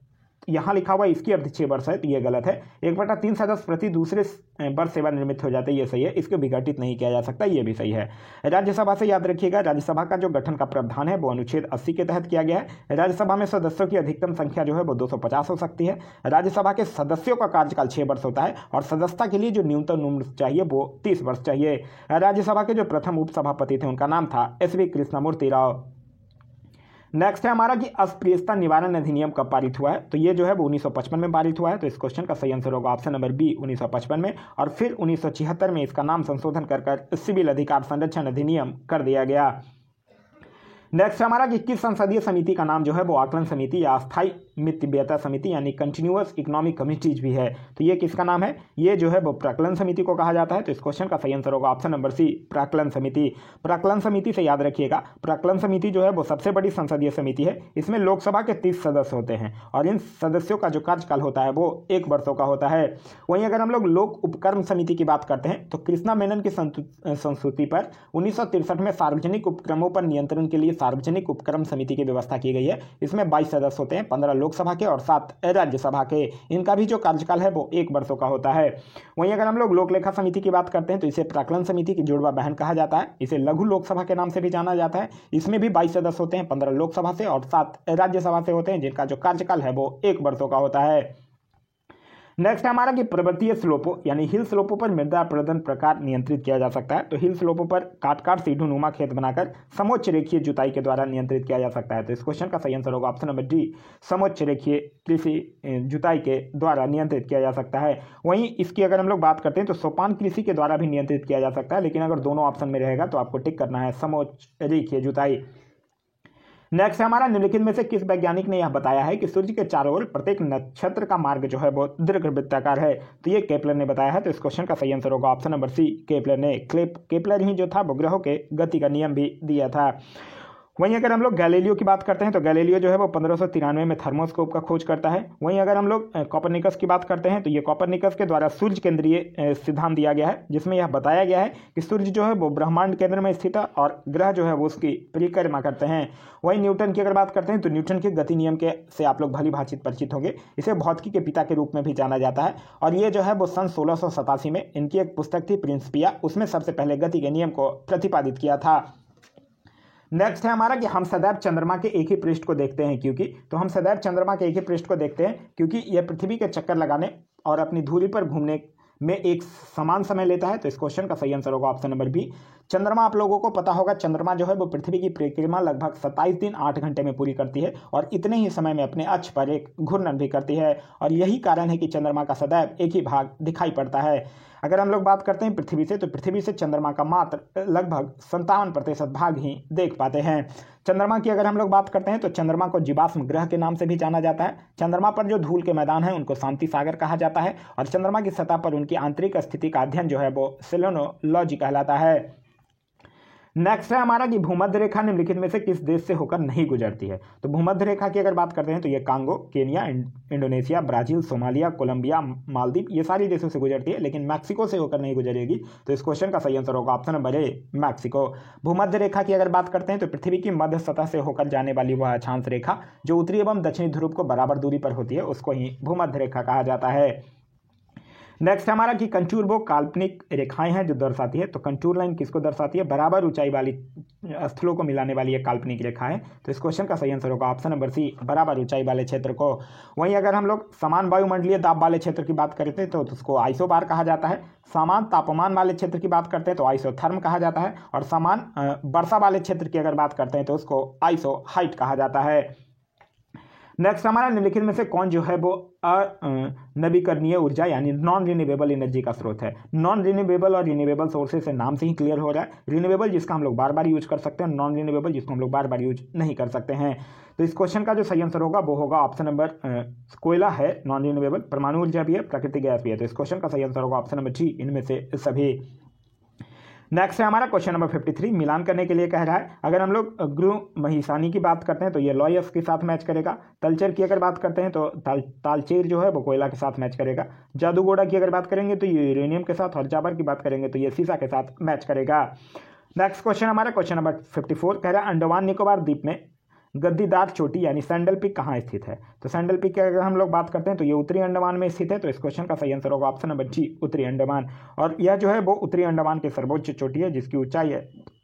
यहाँ लिखा हुआ इसकी अवधि 6 वर्ष है, तो ये गलत है। 1/3 सदस्य प्रति दूसरे वर्ष सेवानिवृत्त हो जाते हैं, ये सही है। इसको विघटित नहीं किया जा सकता, ये भी सही है। राज्यसभा से याद रखिएगा, राज्यसभा का जो गठन का प्रावधान है वो अनुच्छेद 80 के तहत किया गया है। राज्यसभा में सदस्यों की अधिकतम संख्या जो है वो 250 हो सकती है। राज्यसभा के सदस्यों का कार्यकाल 6 वर्ष होता है और सदस्यता के लिए जो न्यूनतम उम्र चाहिए वो 30 वर्ष चाहिए। राज्यसभा के जो प्रथम उपसभापति थे उनका नाम था SV कृष्णमूर्ति राव। नेक्स्ट है हमारा कि अस्पृश्यता निवारण अधिनियम कब पारित हुआ है? तो ये जो है वो 1955 में पारित हुआ है। तो इस क्वेश्चन का सही आंसर होगा ऑप्शन नंबर बी, 1955 में। और फिर 1976 में इसका नाम संशोधन कर सिविल अधिकार संरक्षण अधिनियम कर दिया गया। नेक्स्ट हमारा कि किस संसदीय समिति का नाम जो है वो आकलन समिति या अस्थायी मितव्ययता समिति यानी कंटिन्यूअस इकोनॉमिक कमिटीज भी है। तो ये किसका नाम है? ये जो है वो प्राक्कलन समिति को कहा जाता है। तो इस क्वेश्चन का सही आंसर होगा ऑप्शन नंबर सी, प्राक्कलन समिति। प्राक्कलन समिति से याद रखिएगा, प्राक्कलन समिति जो है वो सबसे बड़ी संसदीय समिति है। इसमें लोकसभा के 30 सदस्य होते हैं और इन सदस्यों का जो कार्यकाल होता है वो 1 वर्षों का होता है। वहीं अगर हम लोग लोक उपक्रम समिति की बात करते हैं तो कृष्णा मेनन की संस्तुति पर 1963 में सार्वजनिक उपक्रमों पर नियंत्रण के लिए सार्वजनिक उपक्रम समिति की व्यवस्था की गई है। इसमें 22 सदस्य होते हैं, 15 लोकसभा के और 7 राज्यसभा के। इनका भी जो कार्यकाल है वो 1 वर्षों का होता है। वहीं अगर हम लोग लोक लेखा समिति की बात करते हैं तो इसे प्राक्कलन समिति की जुड़वा बहन कहा जाता है। इसे लघु लोकसभा के नाम से भी जाना जाता है। इसमें भी 22 सदस्य होते हैं, 15 लोकसभा से और 7 राज्यसभा से होते हैं, जिनका जो कार्यकाल है वो 1 वर्षों का होता है। नेक्स्ट है हमारा कि पर्वतीय स्लोपों यानी हिल स्लोपों पर मृदा अपरदन प्रकार नियंत्रित किया जा सकता है। तो हिल स्लोपों पर काट सीढ़ी नुमा खेत बनाकर समोच्च रेखीय जुताई के द्वारा नियंत्रित किया जा सकता है। तो इस क्वेश्चन का सही आंसर होगा ऑप्शन नंबर डी, समोच्च रेखीय कृषि जुताई के द्वारा नियंत्रित किया जा सकता है। वहीं इसकी अगर हम लोग बात करते हैं तो सोपान कृषि के द्वारा भी नियंत्रित किया जा सकता है, लेकिन अगर दोनों ऑप्शन में रहेगा तो आपको टिक करना है समोच्च रेखीय जुताई। नेक्स्ट हमारा निम्नलिखित में से किस वैज्ञानिक ने यह बताया है कि सूर्य के चारों ओर प्रत्येक नक्षत्र का मार्ग जो है वो दीर्घवृत्ताकार है? तो ये केपलर ने बताया है। तो इस क्वेश्चन का सही आंसर होगा ऑप्शन नंबर सी, केपलर ने। केपलर ही जो था वो ग्रहों के गति का नियम भी दिया था। वहीं अगर हम लोग गैलीलियो की बात करते हैं तो गैलीलियो जो है वो 1593 में थर्मोस्कोप का खोज करता है। वहीं अगर हम लोग कोपरनिकस की बात करते हैं तो ये कोपरनिकस के द्वारा सूर्य केंद्रीय सिद्धांत दिया गया है, जिसमें यह बताया गया है कि सूर्य जो है वो ब्रह्मांड केंद्र में स्थित है और ग्रह जो है वो उसकी परिक्रमा करते हैं। वहीं न्यूटन की अगर बात करते हैं तो न्यूटन के गति नियम के से आप लोग भली भांति परिचित होंगे। इसे भौतिकी के पिता के रूप में भी जाना जाता है और ये जो है वो सन 1687 में इनकी एक पुस्तक थी प्रिंसिपिया, उसमें सबसे पहले गति के नियम को प्रतिपादित किया था। नेक्स्ट है हमारा कि हम सदैव चंद्रमा के एक ही पृष्ठ को देखते हैं क्योंकि। तो हम सदैव चंद्रमा के एक ही पृष्ठ को देखते हैं क्योंकि यह पृथ्वी के चक्कर लगाने और अपनी धुरी पर घूमने में एक समान समय लेता है। तो इस क्वेश्चन का सही आंसर होगा ऑप्शन नंबर बी। चंद्रमा आप लोगों को पता होगा, चंद्रमा जो है वो पृथ्वी की परिक्रमा लगभग 27 दिन 8 घंटे में पूरी करती है और इतने ही समय में अपने अक्ष पर एक घूर्णन भी करती है और यही कारण है कि चंद्रमा का सदैव एक ही भाग दिखाई पड़ता है। अगर हम लोग बात करते हैं पृथ्वी से तो पृथ्वी से चंद्रमा का मात्र लगभग 57% भाग ही देख पाते हैं। चंद्रमा की अगर हम लोग बात करते हैं तो चंद्रमा को जीवाश्म ग्रह के नाम से भी जाना जाता है। चंद्रमा पर जो धूल के मैदान है उनको शांति सागर कहा जाता है और चंद्रमा की सतह पर उनकी आंतरिक स्थिति का अध्ययन जो है वो सेलेनोलॉजी कहलाता है। नेक्स्ट है हमारा कि भूमध्य रेखा निम्नलिखित में से किस देश से होकर नहीं गुजरती है? तो भूमध्य रेखा की अगर बात करते हैं तो ये Congo, Kenya, Indonesia, Brazil, Somalia, Colombia, Maldives, ये सारी देशों से गुजरती है, लेकिन मैक्सिको से होकर नहीं गुजरेगी। तो इस क्वेश्चन का सही आंसर होगा ऑप्शन नंबर ए, मैक्सिको। भूमध्य रेखा की अगर बात करते हैं तो पृथ्वी की मध्य सतह से होकर जाने वाली वह अक्षांश रेखा जो उत्तरी एवं दक्षिणी ध्रुव को बराबर दूरी पर होती है उसको ही भूमध्य रेखा कहा जाता है। नेक्स्ट हमारा कि कंटूर वो काल्पनिक रेखाएं हैं जो दर्शाती है। तो कंटूर लाइन किसको दर्शाती है? बराबर ऊंचाई वाली स्थलों को मिलाने वाली एक काल्पनिक रेखा है। तो इस क्वेश्चन का सही आंसर होगा ऑप्शन नंबर सी, बराबर ऊंचाई वाले क्षेत्र को। वहीं अगर हम लोग समान वायुमंडलीय दाब वाले क्षेत्र की बात करते हैं तो उसको आइसोबार कहा जाता है। समान तापमान वाले क्षेत्र की बात करते हैं तो आइसोथर्म कहा जाता है और समान वर्षा वाले क्षेत्र की अगर बात करते हैं तो उसको आइसो हाइट कहा जाता है। नेक्स्ट हमारा निम्नलिखित में से कौन जो है वो नवीकरणीय ऊर्जा यानी नॉन रिन्यूएबल एनर्जी का स्रोत है? नॉन रिन्यूएबल और रिन्यूएबल सोर्सेज से नाम से ही क्लियर हो रहा है। रिन्यूएबल जिसका हम लोग बार बार यूज कर सकते हैं, नॉन रिन्यूएबल जिसको हम लोग बार बार यूज नहीं कर सकते हैं। तो इस क्वेश्चन का जो सही आंसर होगा वो होगा ऑप्शन नंबर कोयला है नॉन रिन्यूएबल, परमाणु ऊर्जा भी है, प्राकृतिक गैस भी है। तो इस क्वेश्चन का सही आंसर होगा ऑप्शन नंबर डी, इनमें से सभी। नेक्स्ट है हमारा क्वेश्चन नंबर 53, मिलान करने के लिए कह रहा है। अगर हम लोग गुरु महिसानी की बात करते हैं तो ये लॉयस के साथ मैच करेगा। तलचर की अगर बात करते हैं तो तालचेर जो है वो कोयला के साथ मैच करेगा। जादूगोड़ा की अगर बात करेंगे तो ये यूरेनियम के साथ और जाबर की बात करेंगे तो ये सीसा के साथ मैच करेगा। नेक्स्ट क्वेश्चन हमारा क्वेश्चन नंबर 54 कह रहा है अंडमान निकोबार द्वीप में गद्दीदार चोटी यानी सैंडल पीक कहाँ स्थित है? तो सैंडल पीक की अगर हम लोग बात करते हैं तो ये उत्तरी अंडमान में स्थित है। तो इस क्वेश्चन का सही आंसर होगा ऑप्शन नंबर जी, उत्तरी अंडमान। और यह जो है वो उत्तरी अंडमान की सर्वोच्च चोटी है जिसकी ऊंचाई है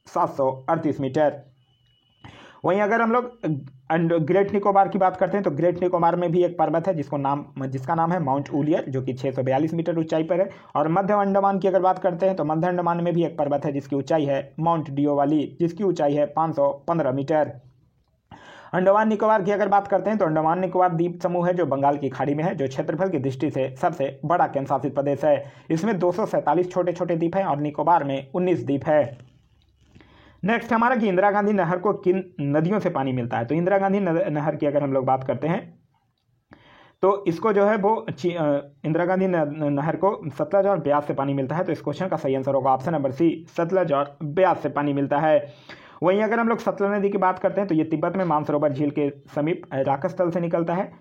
738 मीटर। वहीं अगर हम लोग ग्रेट निकोबार की बात करते हैं तो ग्रेट निकोबार में भी एक पर्वत है जिसका नाम है माउंट उलियर जो कि 642 मीटर ऊंचाई पर है। और मध्य अंडमान की अगर बात करते हैं तो मध्य अंडमान में भी एक पर्वत है जिसकी ऊंचाई है माउंट डियोवाली जिसकी ऊंचाई है 515 मीटर। अंडमान निकोबार की अगर बात करते हैं तो अंडमान निकोबार द्वीप समूह है जो बंगाल की खाड़ी में है, जो क्षेत्रफल की दृष्टि से सबसे बड़ा केंद्र शासित प्रदेश है। इसमें 247 छोटे छोटे द्वीप हैं और निकोबार में 19 द्वीप है। नेक्स्ट हमारा कि इंदिरा गांधी नहर को किन नदियों से पानी मिलता है। तो इंदिरा गांधी नहर की अगर हम लोग बात करते हैं तो इसको जो है वो इंदिरा गांधी नहर को सतलज और ब्यास से पानी मिलता है। तो इस क्वेश्चन का सही आंसर होगा ऑप्शन नंबर सी, सतलज और ब्यास से पानी मिलता है। वहीं अगर हम लोग सतलज नदी की बात करते हैं तो ये तिब्बत में मानसरोवर झील के समीप राकस्थल से निकलता है।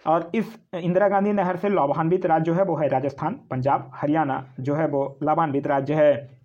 और इस इंदिरा गांधी नहर से लाभान्वित राज्य जो है वो है राजस्थान, पंजाब, हरियाणा जो है वो लाभान्वित राज्य है।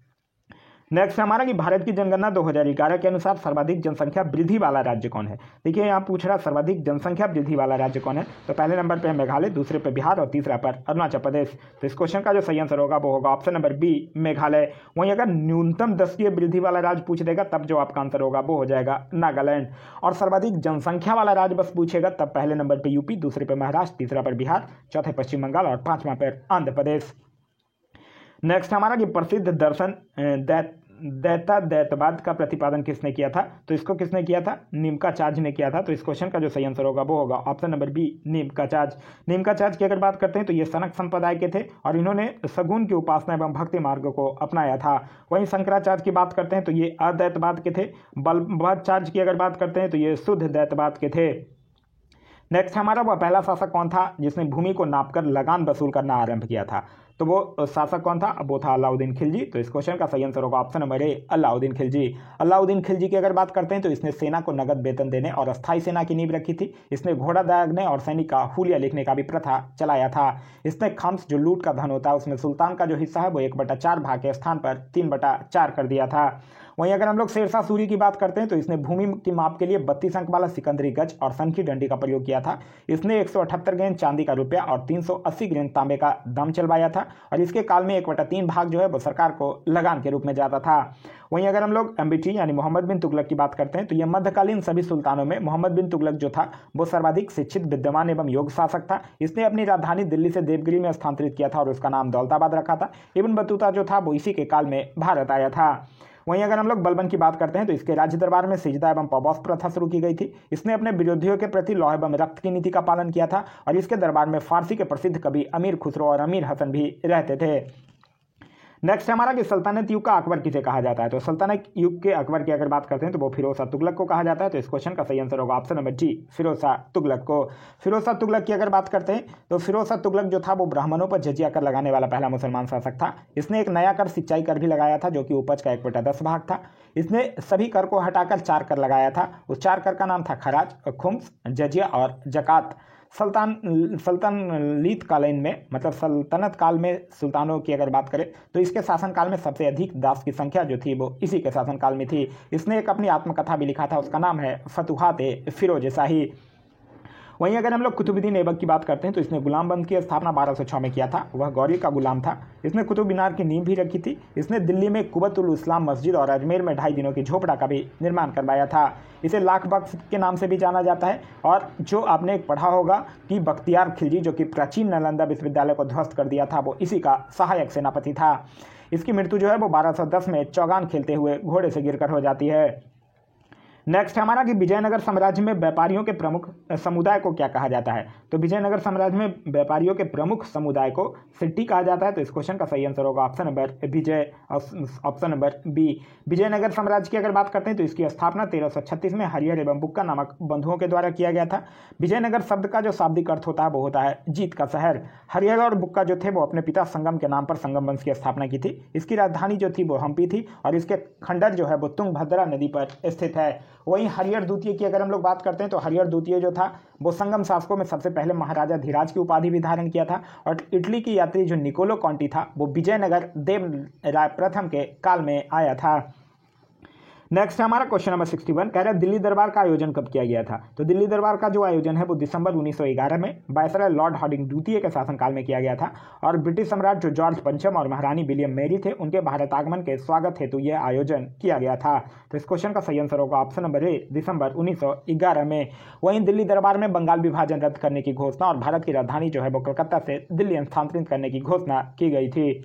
नेक्स्ट हमारा कि भारत की जनगणना 2011 के अनुसार सर्वाधिक जनसंख्या वृद्धि वाला राज्य कौन है। देखिए यहाँ पूछ रहा सर्वाधिक जनसंख्या वृद्धि वाला राज्य कौन है। तो पहले नंबर पे है मेघालय, दूसरे पे बिहार और तीसरा पर अरुणाचल प्रदेश। तो इस क्वेश्चन का जो सही आंसर होगा वो होगा ऑप्शन नंबर बी, मेघालय। वहीं अगर न्यूनतम 10वीं वृद्धि वाला राज्य पूछ देगा तब जो आपका आंसर होगा वो हो जाएगा नागालैंड। और सर्वाधिक जनसंख्या वाला राज्य बस पूछेगा तब पहले नंबर पर यूपी, दूसरे पर महाराष्ट्र, तीसरा पर बिहार, चौथे पश्चिम बंगाल और पांचवा पर आंध्र प्रदेश। नेक्स्ट हमारा कि प्रसिद्ध दर्शन दैतवाद का प्रतिपादन किसने किया था। तो इसको किसने किया था, निम्काचार्य ने किया था। तो इस क्वेश्चन का जो सही आंसर होगा वो होगा ऑप्शन नंबर बी, निम्काचार्य। निम्काचार्य की अगर बात करते हैं तो ये सनक संप्रदाय के थे और इन्होंने सगुन की उपासना एवं भक्ति मार्ग को अपनाया था। वहीं शंकराचार्य की बात करते हैं तो ये अद्वैतवाद के थे। बल्लभाचार्य की अगर बात करते हैं तो ये शुद्ध द्वैतवाद के थे। नेक्स्ट हमारा वह पहला शासक कौन था जिसने भूमि को नापकर लगान वसूल करना आरंभ किया था। तो वो शासक कौन था, वो था अलाउद्दीन खिलजी। तो इस क्वेश्चन का सही आंसर होगा option number A, Alauddin Khilji. Alauddin Khilji की अगर बात करते हैं तो इसने सेना को नगद वेतन देने और अस्थायी सेना की नींव रखी थी। इसने घोड़ा दागने और सैनिक का हुलिया लिखने का भी प्रथा चलाया था। इसने खम्स जो लूट का धन होता है उसमें सुल्तान का जो हिस्सा है वो 1/4 भाग के स्थान पर 3/4 कर दिया था। वहीं अगर हम लोग शेरशाह सूरी की बात करते हैं तो इसने भूमि की माप के लिए 32 अंक वाला सिकंदरी गज और सन की डंडी का प्रयोग किया था। इसने 178 ग्रेन चांदी का रुपया और 380 ग्रेन तांबे का दम चलवाया था और इसके काल में 1/3 भाग जो है वो सरकार को लगान के रूप में जाता था। वहीं अगर हम लोग MBT यानी मोहम्मद बिन तुगलक की बात करते हैं तो यह मध्यकालीन सभी सुल्तानों में मोहम्मद बिन तुगलक जो था वो सर्वाधिक शिक्षित, विद्वान एवं योग्य शासक था। इसने अपनी राजधानी दिल्ली से देवगिरी में स्थानांतरित किया था और उसका नाम दौलताबाद रखा था। इब्न बतूता जो था वो इसी के काल में भारत आया था। वहीं अगर हम लोग बलबन की बात करते हैं तो इसके राज्य दरबार में सिजदा एवं पबौस प्रथा शुरू की गई थी। इसने अपने विरोधियों के प्रति लौह एवं रक्त की नीति का पालन किया था और इसके दरबार में फारसी के प्रसिद्ध कवि अमीर खुसरो और अमीर हसन भी रहते थे। नेक्स्ट हमारा कि सल्तनत युग का अकबर किसे कहा जाता है। तो सल्तनत युग के अकबर की अगर बात करते हैं तो वो फिरोज शाह तुगलक को कहा जाता है। तो इस क्वेश्चन का सही आंसर होगा ऑप्शन नंबर जी, फिरोज शाह तुगलक को। फिरोज शाह तुगलक की अगर बात करते हैं तो फिरोज शाह तुगलक जो था वो ब्राह्मणों पर जजिया कर लगाने वाला पहला मुसलमान शासक था। इसने एक नया कर, सिंचाई कर भी लगाया था जो कि उपज का 1/10 भाग था। इसने सभी कर को हटाकर 4 कर लगाया था। उस 4 कर का नाम था खराज, खुम्स, जजिया और जकात। सल्तनत कालीन में मतलब सल्तनत काल में सुल्तानों की अगर बात करें तो इसके शासनकाल में सबसे अधिक दास की संख्या जो थी वो इसी के शासनकाल में थी। इसने एक अपनी आत्मकथा भी लिखा था, उसका नाम है फतुहात-ए-फिरोज शाही। वहीं अगर हम लोग कुतुबुद्दीन ऐबक की बात करते हैं तो इसने गुलामबंद की स्थापना 1206 में किया था। वह गौरी का गुलाम था। इसने कुतुब मीनार की नींव भी रखी थी। इसने दिल्ली में कुबतुल इस्लाम मस्जिद और अजमेर में 2.5 दिनों की झोपड़ा का भी निर्माण करवाया था। इसे लाख बख्श के नाम से भी जाना जाता है। और जो आपने पढ़ा होगा कि बख्तियार खिलजी जो कि प्राचीन नालंदा विश्वविद्यालय को ध्वस्त कर दिया था वो इसी का सहायक सेनापति था। इसकी मृत्यु जो है वो 1210 में चौगान खेलते हुए घोड़े से गिरकर हो जाती है। नेक्स्ट हमारा कि विजयनगर साम्राज्य में व्यापारियों के प्रमुख समुदाय को क्या कहा जाता है। तो विजयनगर साम्राज्य में व्यापारियों के प्रमुख समुदाय को सिट्टी कहा जाता है। तो इस क्वेश्चन का सही आंसर होगा ऑप्शन नंबर बी, विजयनगर साम्राज्य की अगर बात करते हैं तो इसकी स्थापना 1336 में हरिहर एवं बुक्का नामक बंधुओं के द्वारा किया गया था। विजयनगर शब्द का जो शाब्दिक अर्थ होता है वो होता है जीत का शहर। हरिहर और बुक्का जो थे वो अपने पिता संगम के नाम पर संगम वंश की स्थापना की थी। इसकी राजधानी जो थी वो हम्पी थी और इसके खंडर जो है वो तुंगभद्रा नदी पर स्थित है। वहीं हरिहर द्वितीय की अगर हम लोग बात करते हैं तो हरिहर द्वितीय जो था वो संगम शासकों में सबसे पहले महाराजा धीराज की उपाधि भी धारण किया था। और इटली की यात्री जो निकोलो कॉन्टी था वो विजयनगर देवराय प्रथम के काल में आया था। नेक्स्ट हमारा क्वेश्चन नंबर 61 कह रहा है दिल्ली दरबार का आयोजन कब किया गया था। तो दिल्ली दरबार का जो आयोजन है वो दिसंबर 1911 में वायसराय लॉर्ड हार्डिंग द्वितीय के शासनकाल में किया गया था। और ब्रिटिश सम्राट जो जॉर्ज पंचम और महारानी विलियम मेरी थे उनके भारत आगमन के स्वागत हेतु यह आयोजन किया गया था। तो इस क्वेश्चन का सही आंसर होगा ऑप्शन नंबर ए, दिसंबर 1911 में। वहीं दिल्ली दरबार में बंगाल विभाजन रद्द करने की घोषणा और भारत की राजधानी जो है वो कलकत्ता से दिल्ली स्थानांतरित करने की घोषणा की गई थी।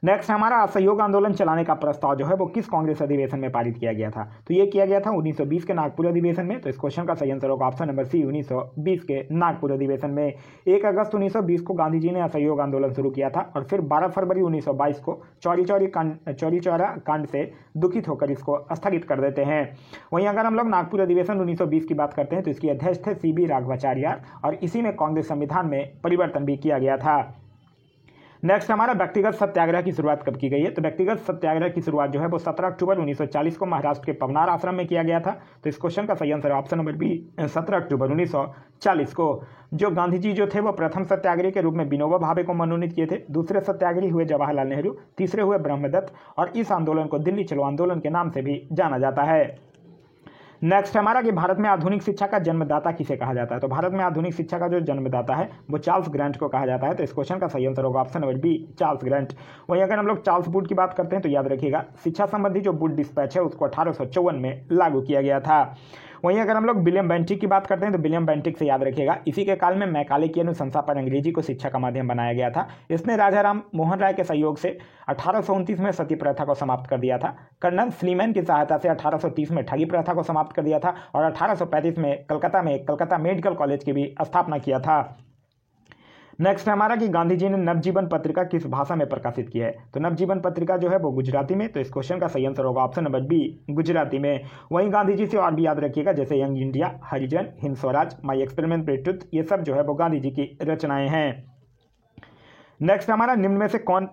नेक्स्ट हमारा असहयोग आंदोलन चलाने का प्रस्ताव जो है वो किस कांग्रेस अधिवेशन में पारित किया गया था? तो ये किया गया था 1920 के नागपुर अधिवेशन में। तो इस क्वेश्चन का सही आंसर होगा ऑप्शन नंबर सी, 1920 के नागपुर अधिवेशन में। 1 अगस्त 1920 को गांधी जी ने असहयोग आंदोलन शुरू किया था और फिर 12 फरवरी 1922 को चौरी चौरा कांड से दुखित होकर इसको स्थगित कर देते हैं। वहीं अगर हम लोग नागपुर अधिवेशन 1920 की बात करते हैं तो इसके अध्यक्ष थे CB राघवाचार्य और इसी में कांग्रेस संविधान में परिवर्तन भी किया गया था। नेक्स्ट हमारा व्यक्तिगत सत्याग्रह की शुरुआत कब की गई है? तो व्यक्तिगत सत्याग्रह की शुरुआत जो है वो 17 अक्टूबर 1940 को महाराष्ट्र के पवनार आश्रम में किया गया था। तो इस क्वेश्चन का सही आंसर ऑप्शन नंबर बी, 17 अक्टूबर 1940 को। जो गांधी जी जो थे वो प्रथम सत्याग्रही के रूप में विनोबा भावे को मनोनीत किए थे। दूसरे सत्याग्रही हुए जवाहरलाल नेहरू, तीसरे हुए ब्रह्मदत्त और इस आंदोलन को दिल्ली चलो आंदोलन के नाम से भी जाना जाता है। नेक्स्ट हमारा कि भारत में आधुनिक शिक्षा का जन्मदाता किसे कहा जाता है? तो भारत में आधुनिक शिक्षा का जो जन्मदाता है वो चार्ल्स ग्रैंट को कहा जाता है। तो इस क्वेश्चन का सही आंसर होगा option number B, Charles Grant. वहीं अगर हम लोग चार्ल्स वुड की बात करते हैं तो याद रखिएगा शिक्षा संबंधी जो वुड डिस्पैच है उसको 1854 में लागू किया गया था। वहीं अगर हम लोग विलियम बेंटिक की बात करते हैं तो विलियम बेंटिक से याद रखिएगा इसी के काल में मैकाले की अनुशंसा पर अंग्रेजी को शिक्षा का माध्यम बनाया गया था। इसने राजा राम मोहन राय के सहयोग से 1829 में सती प्रथा को समाप्त कर दिया था। कर्नल स्लीमैन की सहायता से 1830 में ठगी प्रथा को समाप्त कर दिया था और 1835 में कलकत्ता मेडिकल कॉलेज की भी स्थापना किया था। नेक्स्ट हमारा कि गांधी जी ने नवजीवन पत्रिका किस भाषा में प्रकाशित की है? तो नवजीवन पत्रिका जो है वो गुजराती में। तो इस क्वेश्चन का सही आंसर होगा ऑप्शन नंबर बी, गुजराती में। वहीं गांधी जी से और भी याद रखिएगा जैसे young India, Harijan, Hind Swaraj, my experiment truth, ये सब जो है वो गांधी जी की रचनाएं हैं। नेक्स्ट हमारा निम्न में से कौन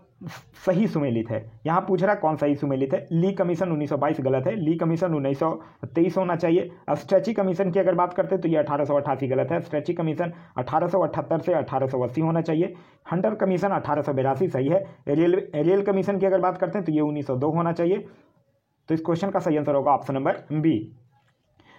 सही सुमेलित है? यहाँ पूछ रहा कौन सही सुमेलित है। ली कमीशन 1922 गलत है, ली कमीशन 1923 होना चाहिए। स्ट्रेची कमीशन की अगर बात करते हैं तो ये 1888 गलत है, स्ट्रेची कमीशन 1878 से 1880 होना चाहिए। हंटर कमीशन 1882 सही है। रेल कमीशन की अगर बात करते हैं तो ये 1902 होना चाहिए। तो इस क्वेश्चन का सही आंसर होगा ऑप्शन नंबर बी।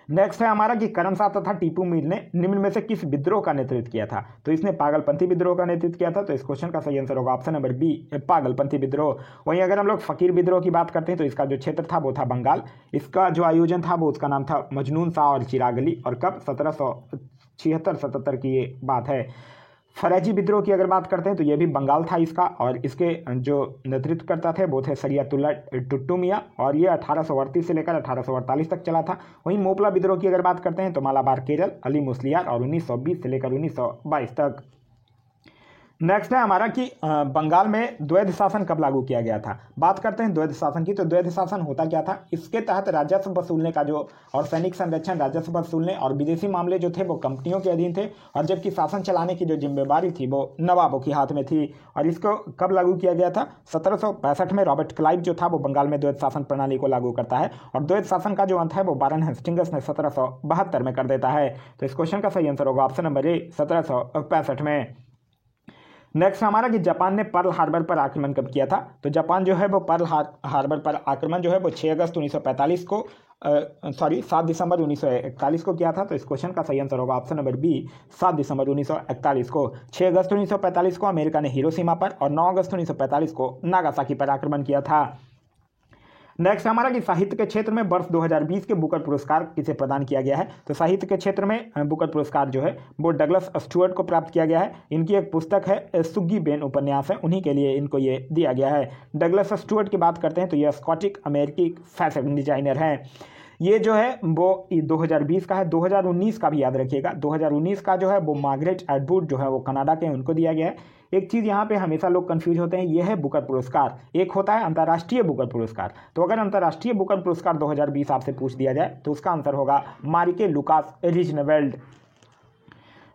नेक्स्ट है हमारा कि करमशाह तथा टीपू मीर ने निम्न में से किस विद्रोह का नेतृत्व किया था? तो इसने पागलपंथी विद्रोह का नेतृत्व किया था। तो इस क्वेश्चन का सही आंसर होगा ऑप्शन नंबर बी, पागलपंथी विद्रोह। वहीं अगर हम लोग फकीर विद्रोह की बात करते हैं तो इसका जो क्षेत्र था वो था बंगाल। इसका जो आयोजन था वो उसका नाम था मजनून शाह और चिराग अली और कब 1776-77 की ये बात है। फरेजी विद्रोह की अगर बात करते हैं तो यह भी बंगाल था इसका और इसके जो नेतृत्वकर्ता थे वो थे सरियातुल्ला टुट्टू मियाँ और ये 1838 से लेकर 1848 तक चला था। वहीं मोपला विद्रोह की अगर बात करते हैं तो मालाबार केरल, अली मुस्लियार और 1920 से लेकर 1922 तक। नेक्स्ट है हमारा कि बंगाल में द्वैध शासन कब लागू किया गया था? बात करते हैं द्वैध शासन की। तो द्वैध शासन होता क्या था? इसके तहत राजस्व वसूलने का जो और सैनिक संरक्षण, राजस्व वसूलने और विदेशी मामले जो थे वो कंपनियों के अधीन थे और जबकि शासन चलाने की जो जिम्मेदारी थी वो नवाबों के हाथ में थी। और इसको कब लागू किया गया था? 1765 में रॉबर्ट क्लाइव जो था वो बंगाल में द्वैध शासन प्रणाली को लागू करता है और द्वैध शासन का जो अंत है वो वारेन हेस्टिंग्स ने 1772 में कर देता है। तो इस क्वेश्चन का सही आंसर होगा ऑप्शन नंबर ए, 1765 में। नेक्स्ट हमारा कि जापान ने पर्ल हार्बर पर आक्रमण कब किया था? तो जापान जो है वो पर्ल हार्बर पर आक्रमण जो है वो 6 अगस्त 1945 को 7 दिसंबर 1941 को किया था। तो इस क्वेश्चन का सही आंसर होगा ऑप्शन नंबर बी, 7 दिसंबर 1941 को। 6 अगस्त 1945 को अमेरिका ने हिरोशिमा पर और 9 अगस्त 1945 को नागासाकी पर आक्रमण किया था। नेक्स्ट हमारा कि साहित्य के क्षेत्र में वर्ष 2020 के बुकर पुरस्कार किसे प्रदान किया गया है? तो साहित्य के क्षेत्र में बुकर पुरस्कार जो है वो डगलस स्टुअर्ट को प्राप्त किया गया है। इनकी एक पुस्तक है सुग्गी बेन उपन्यास है, उन्हीं के लिए इनको ये दिया गया है। डगलस स्टुअर्ट की बात करते हैं तो ये स्कॉटिक अमेरिकी फैशन डिजाइनर हैं। ये जो है वो 2020 का है। 2019 का भी याद रखिएगा, 2019 का जो है वो मार्गरेट एटवुड जो है वो कनाडा के, उनको दिया गया है। एक चीज़ यहाँ पे हमेशा लोग कंफ्यूज होते हैं, ये है बुकर पुरस्कार, एक होता है अंतर्राष्ट्रीय बुकर पुरस्कार। तो अगर अंतर्राष्ट्रीय बुकर पुरस्कार 2020 आपसे पूछ दिया जाए तो उसका आंसर होगा मारिके लुकास रिजनवेल्ड।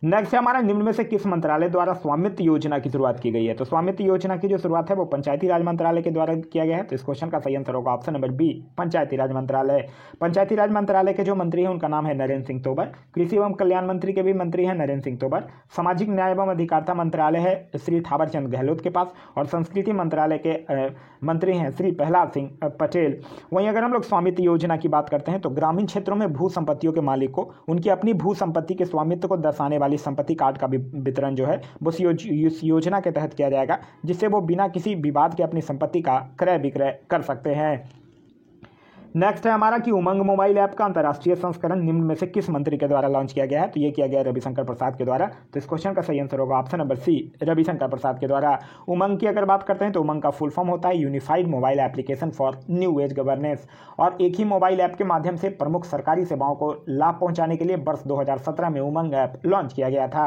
नेक्स्ट है हमारा निम्न में से किस मंत्रालय द्वारा स्वामित्व योजना की शुरुआत की गई है? तो स्वामित्व योजना की जो शुरुआत है वो पंचायती राज मंत्रालय के द्वारा किया गया है। तो इस क्वेश्चन का सही आंसर होगा ऑप्शन नंबर बी, पंचायती राज मंत्रालय। पंचायती राज मंत्रालय के जो मंत्री हैं उनका नाम है नरेंद्र सिंह तोमर। कृषि एवं कल्याण मंत्री के भी मंत्री हैं नरेंद्र सिंह तोमर। सामाजिक न्याय एवं अधिकारिता मंत्रालय है श्री थावर चंद गहलोत के पास और संस्कृति मंत्रालय के मंत्री हैं श्री प्रहलाद सिंह पटेल। वहीं अगर हम लोग स्वामित्व योजना की बात करते हैं तो ग्रामीण क्षेत्रों में भू संपत्तियों के मालिक को उनकी अपनी भू संपत्ति के स्वामित्व को दर्शाने वाली संपत्ति कार्ड का वितरण जो है वो इस योजना के तहत किया जाएगा, जिससे वो बिना किसी विवाद के अपनी संपत्ति का क्रय विक्रय कर सकते हैं। नेक्स्ट है हमारा कि उमंग मोबाइल ऐप का अंतर्राष्ट्रीय संस्करण निम्न में से किस मंत्री के द्वारा लॉन्च किया गया है? तो ये किया गया रविशंकर प्रसाद के द्वारा। तो इस क्वेश्चन का सही आंसर होगा ऑप्शन नंबर सी, रविशंकर प्रसाद के द्वारा। उमंग की अगर बात करते हैं तो उमंग का फुल फॉर्म होता है unified mobile application for new age governance, और एक ही मोबाइल ऐप के माध्यम से प्रमुख सरकारी सेवाओं को लाभ पहुंचाने के लिए वर्ष 2017 में उमंग ऐप लॉन्च किया गया था।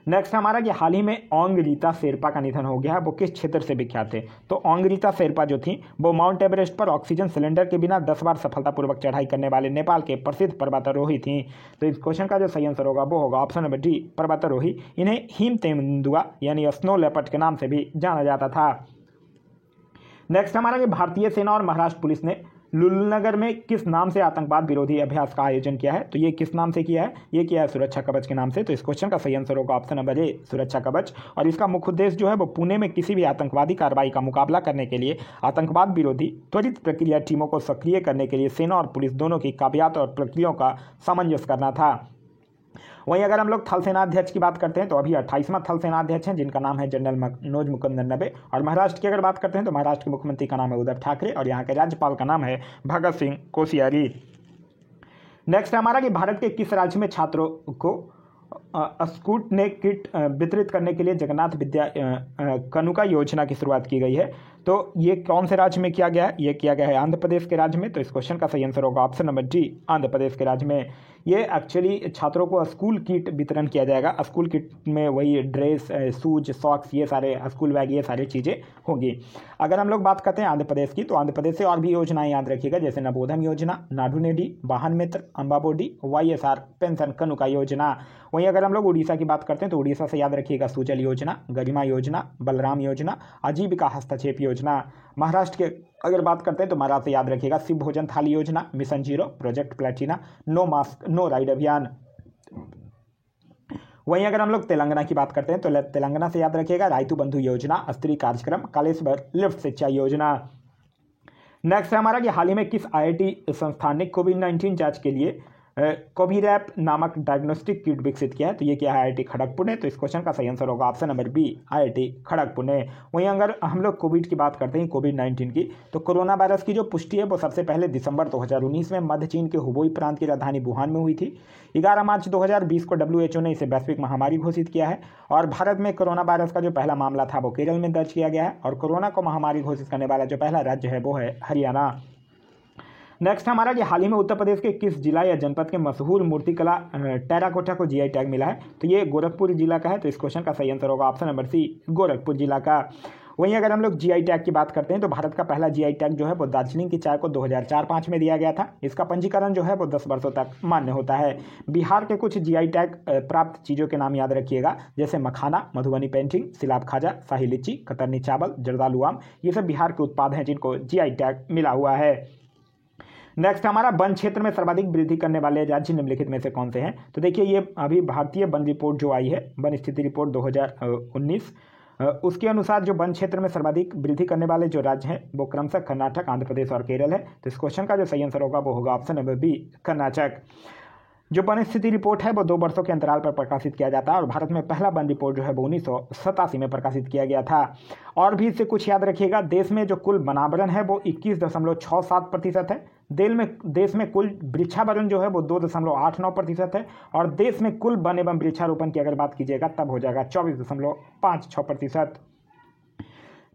नेक्स्ट हमारा कि हाल ही में ओंग रीता शेरपा का निधन हो गया है, वो किस क्षेत्र से विख्यात थे? तो ओंग रीता शेरपा जो थी वो माउंट एवरेस्ट पर ऑक्सीजन सिलेंडर के बिना 10 बार सफलतापूर्वक चढ़ाई करने वाले नेपाल के प्रसिद्ध पर्वतारोही थी। तो इस क्वेश्चन का जो सही आंसर होगा वो होगा ऑप्शन नंबर डी, पर्वतारोही। इन्हें हिम तेंदुआ यानी स्नो लेपर्ड के नाम से भी जाना जाता था। नेक्स्ट हमारा कि भारतीय सेना और महाराष्ट्र पुलिस ने लुलनगर में किस नाम से आतंकवाद विरोधी अभ्यास का आयोजन किया है? तो ये किस नाम से किया है? ये किया है सुरक्षा कवच के नाम से। तो इस क्वेश्चन का सही आंसर होगा ऑप्शन नंबर ए, सुरक्षा कवच। और इसका मुख्य उद्देश्य जो है वो पुणे में किसी भी आतंकवादी कार्रवाई का मुकाबला करने के लिए आतंकवाद विरोधी त्वरित प्रक्रिया टीमों को सक्रिय करने के लिए सेना और पुलिस दोनों की काबिलियत और प्रक्रियाओं का सामंजस्य करना था। वहीं अगर हम लोग थल सेनाध्यक्ष की बात करते हैं तो अभी 28वां थल सेनाध्यक्ष हैं जिनका नाम है जनरल मनोज मुकुंद नरवणे। और महाराष्ट्र की अगर बात करते हैं तो महाराष्ट्र के मुख्यमंत्री का नाम है उद्धव ठाकरे और यहाँ के राज्यपाल का नाम है भगत सिंह कोश्यारी। नेक्स्ट हमारा कि भारत के किस राज्य में छात्रों को स्पुतनिक किट वितरित करने के लिए जगन्नाथ विद्या कनुका योजना की शुरुआत की गई है? तो ये कौन से राज्य में किया गया है? ये किया गया है आंध्र प्रदेश के राज्य में। तो इस क्वेश्चन का सही आंसर होगा option number D, Andhra Pradesh के राज्य में। ये एक्चुअली छात्रों को स्कूल किट वितरण किया जाएगा। स्कूल किट में वही ड्रेस, शूज, सॉक्स, ये सारे स्कूल बैग, ये सारी चीज़ें होंगी। अगर हम लोग बात करते हैं आंध्र प्रदेश की तो आंध्र प्रदेश से और भी योजनाएं याद रखिएगा, जैसे नवोदय योजना, नाडू नेडी, वाहन मित्र, अम्बाबोडी, YSR पेंशन कनुका योजना। वहीं अगर हम लोग उड़ीसा की बात करते हैं तो उड़ीसा से याद रखिएगा सुजल योजना, गरिमा योजना, बलराम योजना, आजीविका हस्तक्षेप योजना। महाराष्ट्र के अगर बात करते हैं तो महाराष्ट्र से याद रखिएगा Shiv Bhojan Thali Yojana, mission zero, project Platina, no mask no ride अभियान। वहीं अगर हम लोग तेलंगाना की बात करते हैं तो तेलंगाना से याद रखिएगा रायतु बंधु योजना, स्त्री कार्यक्रम, कालेश्वर लिफ्ट सिंचाई योजना। नेक्स्ट है हमारा कि हाल ही में किस IIT संस्थान ने कोविड-19 जांच के लिए कोविरैप नामक डायग्नोस्टिक किट विकसित किया है? तो ये क्या है? IIT खड़गपुर ने। तो इस क्वेश्चन का सही आंसर होगा option number B, IIT Kharagpur ने। वहीं अगर हम लोग कोविड की बात करते हैं, कोविड-19 की, तो कोरोना वायरस की जो पुष्टि है वो सबसे पहले दिसंबर 2019 में मध्य चीन के हुबेई प्रांत की राजधानी वुहान में हुई थी। 11 मार्च 2020 को WHO ने इसे वैश्विक महामारी घोषित किया है। और भारत में कोरोना वायरस का जो पहला मामला था वो केरल में दर्ज किया गया है। और कोरोना को महामारी घोषित करने वाला जो पहला राज्य है वो है हरियाणा। नेक्स्ट हमारा कि हाल ही में उत्तर प्रदेश के किस जिला या जनपद के मशहूर मूर्तिकला टेराकोटा को GI टैग मिला है? तो ये गोरखपुर जिला का है। तो इस क्वेश्चन का सही आंसर होगा ऑप्शन नंबर सी, गोरखपुर जिला का। वहीं अगर हम लोग GI टैग की बात करते हैं तो भारत का पहला GI टैग जो है वो दार्जिलिंग की चाय को 2004-05 में दिया गया था। इसका पंजीकरण जो है वो 10 वर्षों तक मान्य होता है। बिहार के कुछ GI टैग प्राप्त चीज़ों के नाम याद रखिएगा, जैसे मखाना, मधुबनी पेंटिंग, सिलाब खाजा, शाही लीची, कतरनी चावल, जर्दालू आम। ये सब बिहार के उत्पाद हैं जिनको GI टैग मिला हुआ है। नेक्स्ट हमारा वन क्षेत्र में सर्वाधिक वृद्धि करने वाले राज्य निम्नलिखित में से कौन से हैं? तो देखिए ये अभी भारतीय वन रिपोर्ट जो आई है, वन स्थिति रिपोर्ट 2019, उसके अनुसार जो वन क्षेत्र में सर्वाधिक वृद्धि करने वाले जो राज्य हैं वो क्रमशः कर्नाटक, आंध्र प्रदेश और केरल है। तो इस क्वेश्चन का जो सही आंसर होगा वो होगा ऑप्शन नंबर बी, कर्नाटक। जो वन स्थिति रिपोर्ट है वो 2 वर्षों के अंतराल पर प्रकाशित किया जाता है और भारत में पहला वन रिपोर्ट जो है वो 1987 में प्रकाशित किया गया था। और भी इससे कुछ याद रखिएगा, देश में जो कुल वनावरण है वो 21.67% है। देश में कुल वृक्षावरण जो है वो 2.89% है। और देश में कुल वन एवं वृक्षारोपण की अगर बात कीजिएगा तब हो जाएगा 24.56%।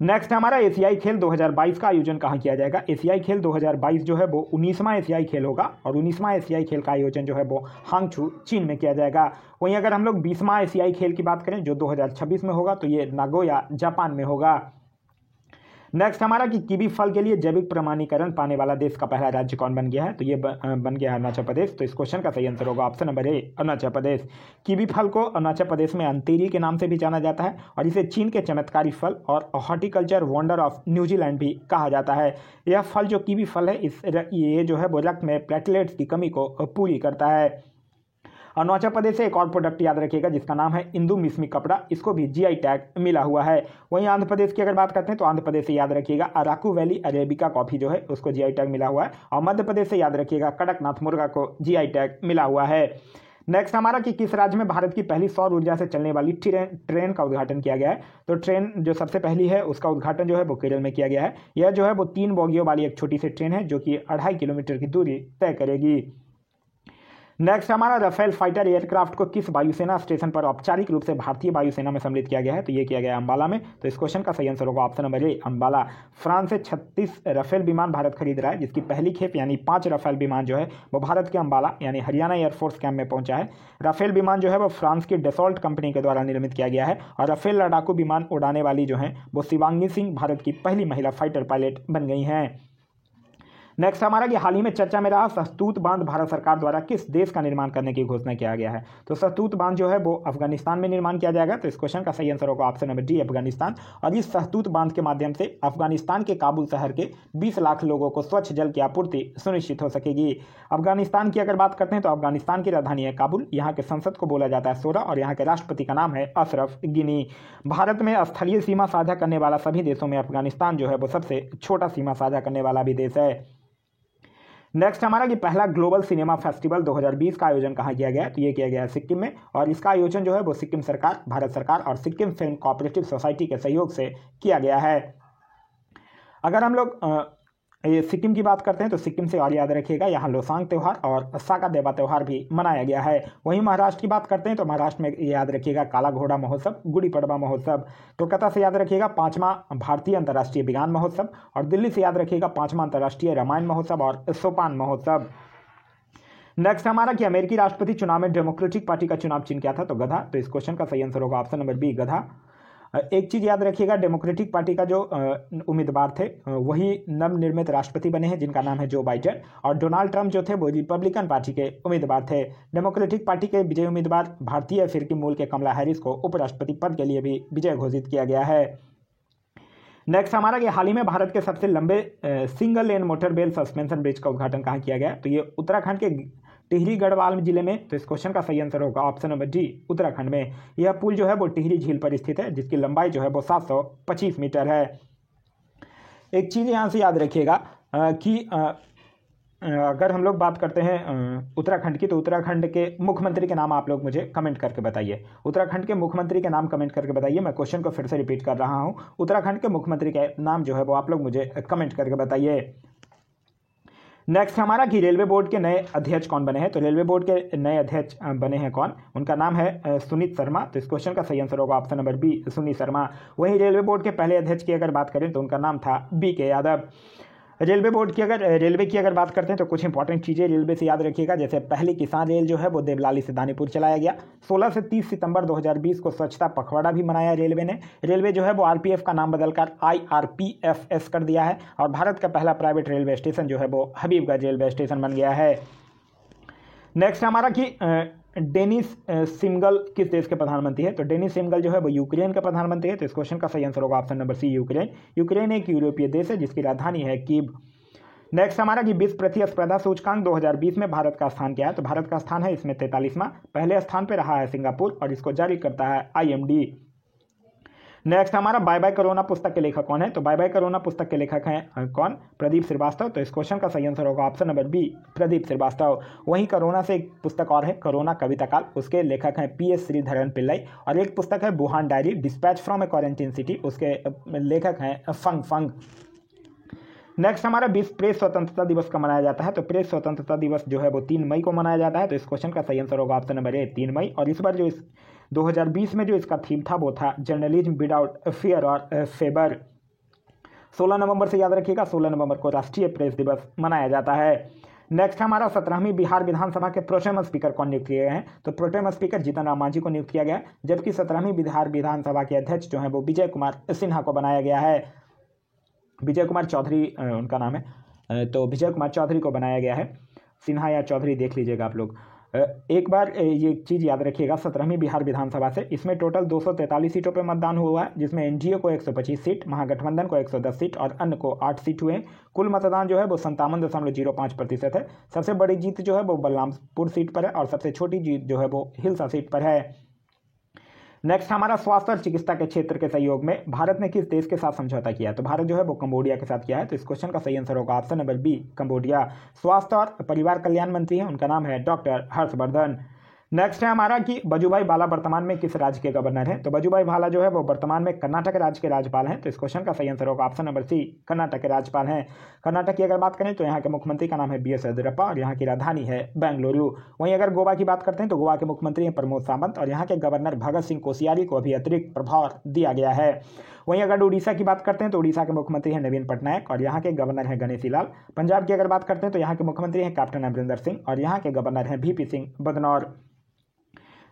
नेक्स्ट हमारा एशियाई खेल 2022 का आयोजन कहाँ किया जाएगा? एशियाई खेल 2022 जो है वो 19वां एशियाई खेल होगा और 19वां एशियाई खेल का आयोजन जो है वो हांगझू चीन में किया जाएगा। वहीं अगर हम लोग 20वां एशियाई खेल की बात करें जो 2026 में होगा तो ये नागोया जापान में होगा। नेक्स्ट हमारा कि कीवी फल के लिए जैविक प्रमाणीकरण पाने वाला देश का पहला राज्य कौन बन गया है? तो ये बन गया अरुणाचल प्रदेश। तो इस क्वेश्चन का सही आंसर होगा option number A, Arunachal Pradesh. Kiwi फल को अरुणाचल प्रदेश में अंतेरी के नाम से भी जाना जाता है और इसे चीन के चमत्कारी फल और हॉर्टिकल्चर वंडर ऑफ न्यूजीलैंड भी कहा जाता है। यह फल जो कीवी फल है ये जो है वो रक्त में प्लेटलेट्स की कमी को पूरी करता है। अरुणाचल प्रदेश से एक और प्रोडक्ट याद रखिएगा जिसका नाम है इंदु मिस्मी कपड़ा, इसको भी GI टैग मिला हुआ है। वहीं आंध्र प्रदेश की अगर बात करते हैं तो आंध्र प्रदेश से याद रखिएगा अराकू वैली अरेबिका कॉफी जो है उसको GI टैग मिला हुआ है। और मध्य प्रदेश से याद रखिएगा कड़कनाथ मुर्गा को GI टैग मिला हुआ है। नेक्स्ट हमारा कि किस राज्य में भारत की पहली सौर ऊर्जा से चलने वाली ट्रेन का उद्घाटन किया गया है। तो ट्रेन जो सबसे पहली है उसका उद्घाटन जो है वो केरल में किया गया है। यह जो है वो 3 बोगियों वाली एक छोटी सी ट्रेन है जो कि 2.5 किलोमीटर की दूरी तय करेगी। नेक्स्ट हमारा राफेल फाइटर एयरक्राफ्ट को किस वायुसेना स्टेशन पर औपचारिक रूप से भारतीय वायुसेना में सम्मिलित किया गया है। तो ये किया गया अंबाला में। तो इस क्वेश्चन का सही आंसर होगा option number A Ambala. France से 36 राफेल विमान भारत खरीद रहा है, जिसकी पहली खेप यानी 5 राफेल विमान जो है वो भारत के अंबाला यानी हरियाणा एयरफोर्स कैंप में पहुंचा है। राफेल विमान जो है वो फ्रांस की डसॉल्ट कंपनी के द्वारा निर्मित किया गया है और राफेल लड़ाकू विमान उड़ाने वाली जो है वो शिवांगी सिंह भारत की पहली महिला फाइटर पायलट बन गई हैं। नेक्स्ट हमारा कि हाल ही में चर्चा में रहा सहतूत बांध भारत सरकार द्वारा किस देश का निर्माण करने की घोषणा किया गया है। तो सहतूत बांध जो है वो अफगानिस्तान में निर्माण किया जाएगा। तो इस क्वेश्चन का सही आंसर होगा ऑप्शन नंबर डी अफगानिस्तान। और इस सहतूत बांध के माध्यम से अफगानिस्तान के काबुल शहर के 20 लाख लोगों को स्वच्छ जल की आपूर्ति सुनिश्चित हो सकेगी। अफगानिस्तान की अगर बात करते हैं तो अफगानिस्तान की राजधानी है काबुल। यहाँ के संसद को बोला जाता है सोरा और यहाँ के राष्ट्रपति का नाम है अशरफ गनी। भारत में स्थलीय सीमा साझा करने वाला सभी देशों में अफगानिस्तान जो है वो सबसे छोटा सीमा साझा करने वाला भी देश है। नेक्स्ट हमारा कि पहला ग्लोबल सिनेमा फेस्टिवल 2020 का आयोजन कहाँ किया गया है। तो ये किया गया है सिक्किम में और इसका आयोजन जो है वो सिक्किम सरकार, भारत सरकार और सिक्किम फिल्म कोऑपरेटिव सोसाइटी के सहयोग से किया गया है। अगर हम लोग सिक्किम की बात करते हैं तो सिक्किम से और याद रखिएगा यहाँ लोसांग त्यौहार और साका देवा त्यौहार भी मनाया गया है। वहीं महाराष्ट्र की बात करते हैं तो महाराष्ट्र में याद रखिएगा काला घोड़ा महोत्सव, गुड़ी पड़वा महोत्सव। कोलकाता से याद रखिएगा 5वां भारतीय अंतर्राष्ट्रीय विज्ञान महोत्सव और दिल्ली से याद रखिएगा 5वां अंतर्राष्ट्रीय रामायण महोत्सव और सोपान महोत्सव। नेक्स्ट हमारा कि अमेरिकी राष्ट्रपति चुनाव में डेमोक्रेटिक पार्टी का चुनाव चिन्ह क्या था। तो गधा। तो इस क्वेश्चन का सही आंसर होगा ऑप्शन नंबर बी गधा। एक चीज़ याद रखिएगा, डेमोक्रेटिक पार्टी का जो उम्मीदवार थे वही नवनिर्मित राष्ट्रपति बने हैं जिनका नाम है जो बाइडेन और डोनाल्ड ट्रंप जो थे वो रिपब्लिकन पार्टी के उम्मीदवार थे। डेमोक्रेटिक पार्टी के विजयी उम्मीदवार भारतीय अफ्रीकी मूल के कमला हैरिस को उपराष्ट्रपति पद के लिए भी विजय घोषित किया गया है। नेक्स्ट हमारा कि हाल ही में भारत के सबसे लंबे single lane motorable suspension bridge का उद्घाटन कहाँ किया गया। तो ये उत्तराखंड के टिहरी गढ़वाल जिले में। तो इस क्वेश्चन का सही आंसर होगा ऑप्शन नंबर डी उत्तराखंड में। यह पुल जो है वो टिहरी झील पर स्थित है जिसकी लंबाई जो है वो 725 मीटर है। एक चीज़ यहाँ से याद रखिएगा कि अगर हम लोग बात करते हैं उत्तराखंड की तो उत्तराखंड के मुख्यमंत्री के नाम आप लोग मुझे कमेंट करके बताइए। उत्तराखंड के मुख्यमंत्री के नाम कमेंट करके बताइए। मैं क्वेश्चन को फिर से रिपीट कर रहा हूँ, उत्तराखंड के मुख्यमंत्री के नाम जो है वो आप लोग मुझे कमेंट करके बताइए। नेक्स्ट हमारा कि रेलवे बोर्ड के नए अध्यक्ष कौन बने हैं। तो रेलवे बोर्ड के नए अध्यक्ष बने हैं कौन, उनका नाम है सुनीत शर्मा। तो इस क्वेश्चन का सही आंसर होगा option number B Sunit Sharma. वहीं रेलवे बोर्ड के पहले अध्यक्ष की अगर बात करें तो उनका नाम था BK यादव। रेलवे की अगर बात करते हैं तो कुछ इंपॉर्टेंट चीज़ें रेलवे से याद रखिएगा। जैसे पहली किसान रेल जो है वो देवलाली से दानीपुर चलाया गया। 16 से 30 सितंबर 2020 को स्वच्छता पखवाड़ा भी मनाया रेलवे ने। रेलवे जो है वो RPF का नाम बदलकर IRPFS कर दिया है और भारत का पहला प्राइवेट रेलवे स्टेशन जो है वो हबीबगंज रेलवे स्टेशन बन गया है। नेक्स्ट हमारा कि डेनिस सिमगल किस देश के प्रधानमंत्री है। तो डेनिस सिमगल जो है वो यूक्रेन का प्रधानमंत्री है। तो इस क्वेश्चन का सही आंसर होगा option number C Ukraine. Ukraine एक यूरोपीय देश है जिसकी राजधानी है कीव। नेक्स्ट हमारा कि विश्व प्रतिस्पर्धा सूचकांक 2020 में भारत का स्थान क्या है। तो भारत का स्थान है इसमें 43वां। पहले स्थान पर रहा है सिंगापुर और इसको जारी करता है IMD। नेक्स्ट हमारा बाय बाय कोरोना पुस्तक के लेखक कौन है। तो बाय बाय कोरोना पुस्तक के लेखक हैं कौन, प्रदीप श्रीवास्तव। तो इस क्वेश्चन का सही आंसर होगा option number B Pradeep Srivastava. वहीं कोरोना से एक पुस्तक और है कोरोना कविता काल, उसके लेखक हैं PS श्रीधरन पिल्लाई। और एक पुस्तक है Wuhan diary dispatch from A quarantine city, उसके लेखक हैं फंग फंग। नेक्स्ट हमारा विश्व प्रेस स्वतंत्रता दिवस का मनाया जाता है। तो प्रेस स्वतंत्रता दिवस जो है वो 3 मई को मनाया जाता है। तो इस क्वेश्चन का सही आंसर होगा ऑप्शन नंबर ए 3 मई। और इस बार जो 2020 में जो इसका थीम था वो था जर्नलिज्म विदाउट फियर और फेवर। 16 नवंबर से याद रखिएगा, 16 नवंबर को राष्ट्रीय प्रेस दिवस मनाया जाता है। नेक्स्ट हमारा 17वीं बिहार विधानसभा के प्रोटेम स्पीकर कौन नियुक्त किए गए हैं। तो प्रोटेम स्पीकर जीतन राम मांझी को नियुक्त किया गया है, जबकि 17वीं बिहार विधानसभा के अध्यक्ष जो है वो विजय कुमार सिन्हा को बनाया गया है। विजय कुमार चौधरी उनका नाम है, तो विजय कुमार चौधरी को बनाया गया है। सिन्हा या चौधरी देख लीजिएगा आप लोग। एक बार ये चीज़ याद रखिएगा 17वीं बिहार विधानसभा से इसमें टोटल 243 सीटों पर मतदान हुआ है, जिसमें एनडीए को 125 सीट, महागठबंधन को 110 सीट और अन्य को 8 सीट हुए। कुल मतदान जो है वो 57.05% है। सबसे बड़ी जीत जो है वो बलरामपुर सीट पर है और सबसे छोटी जीत जो है वो हिल्सा सीट पर है। नेक्स्ट हमारा स्वास्थ्य और चिकित्सा के क्षेत्र के सहयोग में भारत ने किस देश के साथ समझौता किया। तो भारत जो है वो कंबोडिया के साथ किया है। तो इस क्वेश्चन का सही आंसर होगा ऑप्शन नंबर बी कंबोडिया। स्वास्थ्य और परिवार कल्याण मंत्री हैं, उनका नाम है डॉक्टर हर्षवर्धन। नेक्स्ट है हमारा कि वजुभाई वाला वर्तमान में किस राज्य के गवर्नर हैं। तो वजुभाई वाला जो है वो वर्तमान में कर्नाटक राज्य के राज्यपाल हैं। तो इस क्वेश्चन का सही आंसर होगा ऑप्शन नंबर सी, कर्नाटक के राज्यपाल हैं। कर्नाटक की अगर बात करें तो यहाँ के मुख्यमंत्री का नाम है बी एस येदियुरप्पा और यहाँ की राजधानी है बेंगलुरु। वहीं अगर गोवा की बात करते हैं तो गोवा के मुख्यमंत्री हैं प्रमोद सावंत और यहाँ के गवर्नर भगत सिंह कोश्यारी को अभी अतिरिक्त प्रभार दिया गया है। वहीं अगर उड़ीसा की बात करते हैं तो उड़ीसा के मुख्यमंत्री हैं नवीन पटनायक और यहाँ के गवर्नर हैं गणेशी लाल। पंजाब की अगर बात करते हैं तो यहाँ के मुख्यमंत्री हैं कैप्टन अमरिंदर सिंह और यहाँ के गवर्नर हैं वीपी सिंह बदनौर।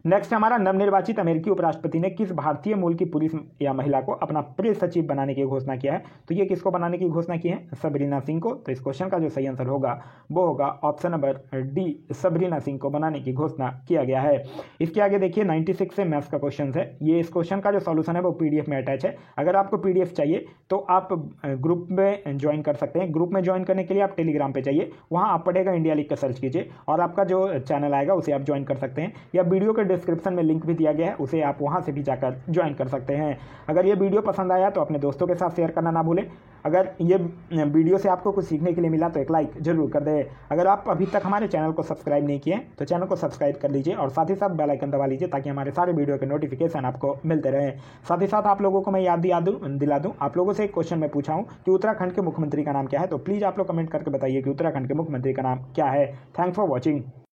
नेक्स्ट हमारा नवनिर्वाचित अमेरिकी उपराष्ट्रपति ने किस भारतीय मूल की पुरुष या महिला को अपना प्रेस सचिव बनाने की घोषणा किया है। तो ये किसको बनाने की घोषणा की है, सबरीना सिंह को। तो इस क्वेश्चन का जो सही आंसर होगा वो होगा option number D, Sabrina Singh को बनाने की घोषणा किया गया है। इसके आगे देखिए 96 से मैथ्स का क्वेश्चन है। ये इस क्वेश्चन का जो सॉल्यूशन है वो पीडीएफ में अटैच है। अगर आपको पीडीएफ चाहिए तो आप ग्रुप में ज्वाइन कर सकते हैं। ग्रुप में ज्वाइन करने के लिए आप टेलीग्राम पे चाहिए, वहाँ आप पढ़ेगा इंडिया लिख कर सर्च कीजिए और आपका जो चैनल आएगा उसे आप ज्वाइन कर सकते हैं, या वीडियो के डिस्क्रिप्शन में लिंक भी दिया गया है, उसे आप वहां से भी जाकर ज्वाइन कर सकते हैं। अगर ये वीडियो पसंद आया तो अपने दोस्तों के साथ शेयर करना ना भूलें। अगर ये वीडियो से आपको कुछ सीखने के लिए मिला तो एक लाइक जरूर कर दें। अगर आप अभी तक हमारे चैनल को सब्सक्राइब नहीं किए तो चैनल को सब्सक्राइब कर लीजिए और साथ ही साथ बेल आइकन दबा लीजिए ताकि हमारे सारे वीडियो के नोटिफिकेशन आपको मिलते रहें। साथ ही साथ आप लोगों को मैं याद दिला दूं, आप लोगों से एक क्वेश्चन मैं पूछा हूं कि उत्तराखंड के मुख्यमंत्री का नाम क्या है। तो प्लीज़ आप लोग कमेंट करके बताइए कि उत्तराखंड के मुख्यमंत्री का नाम क्या है। Thanks for watching.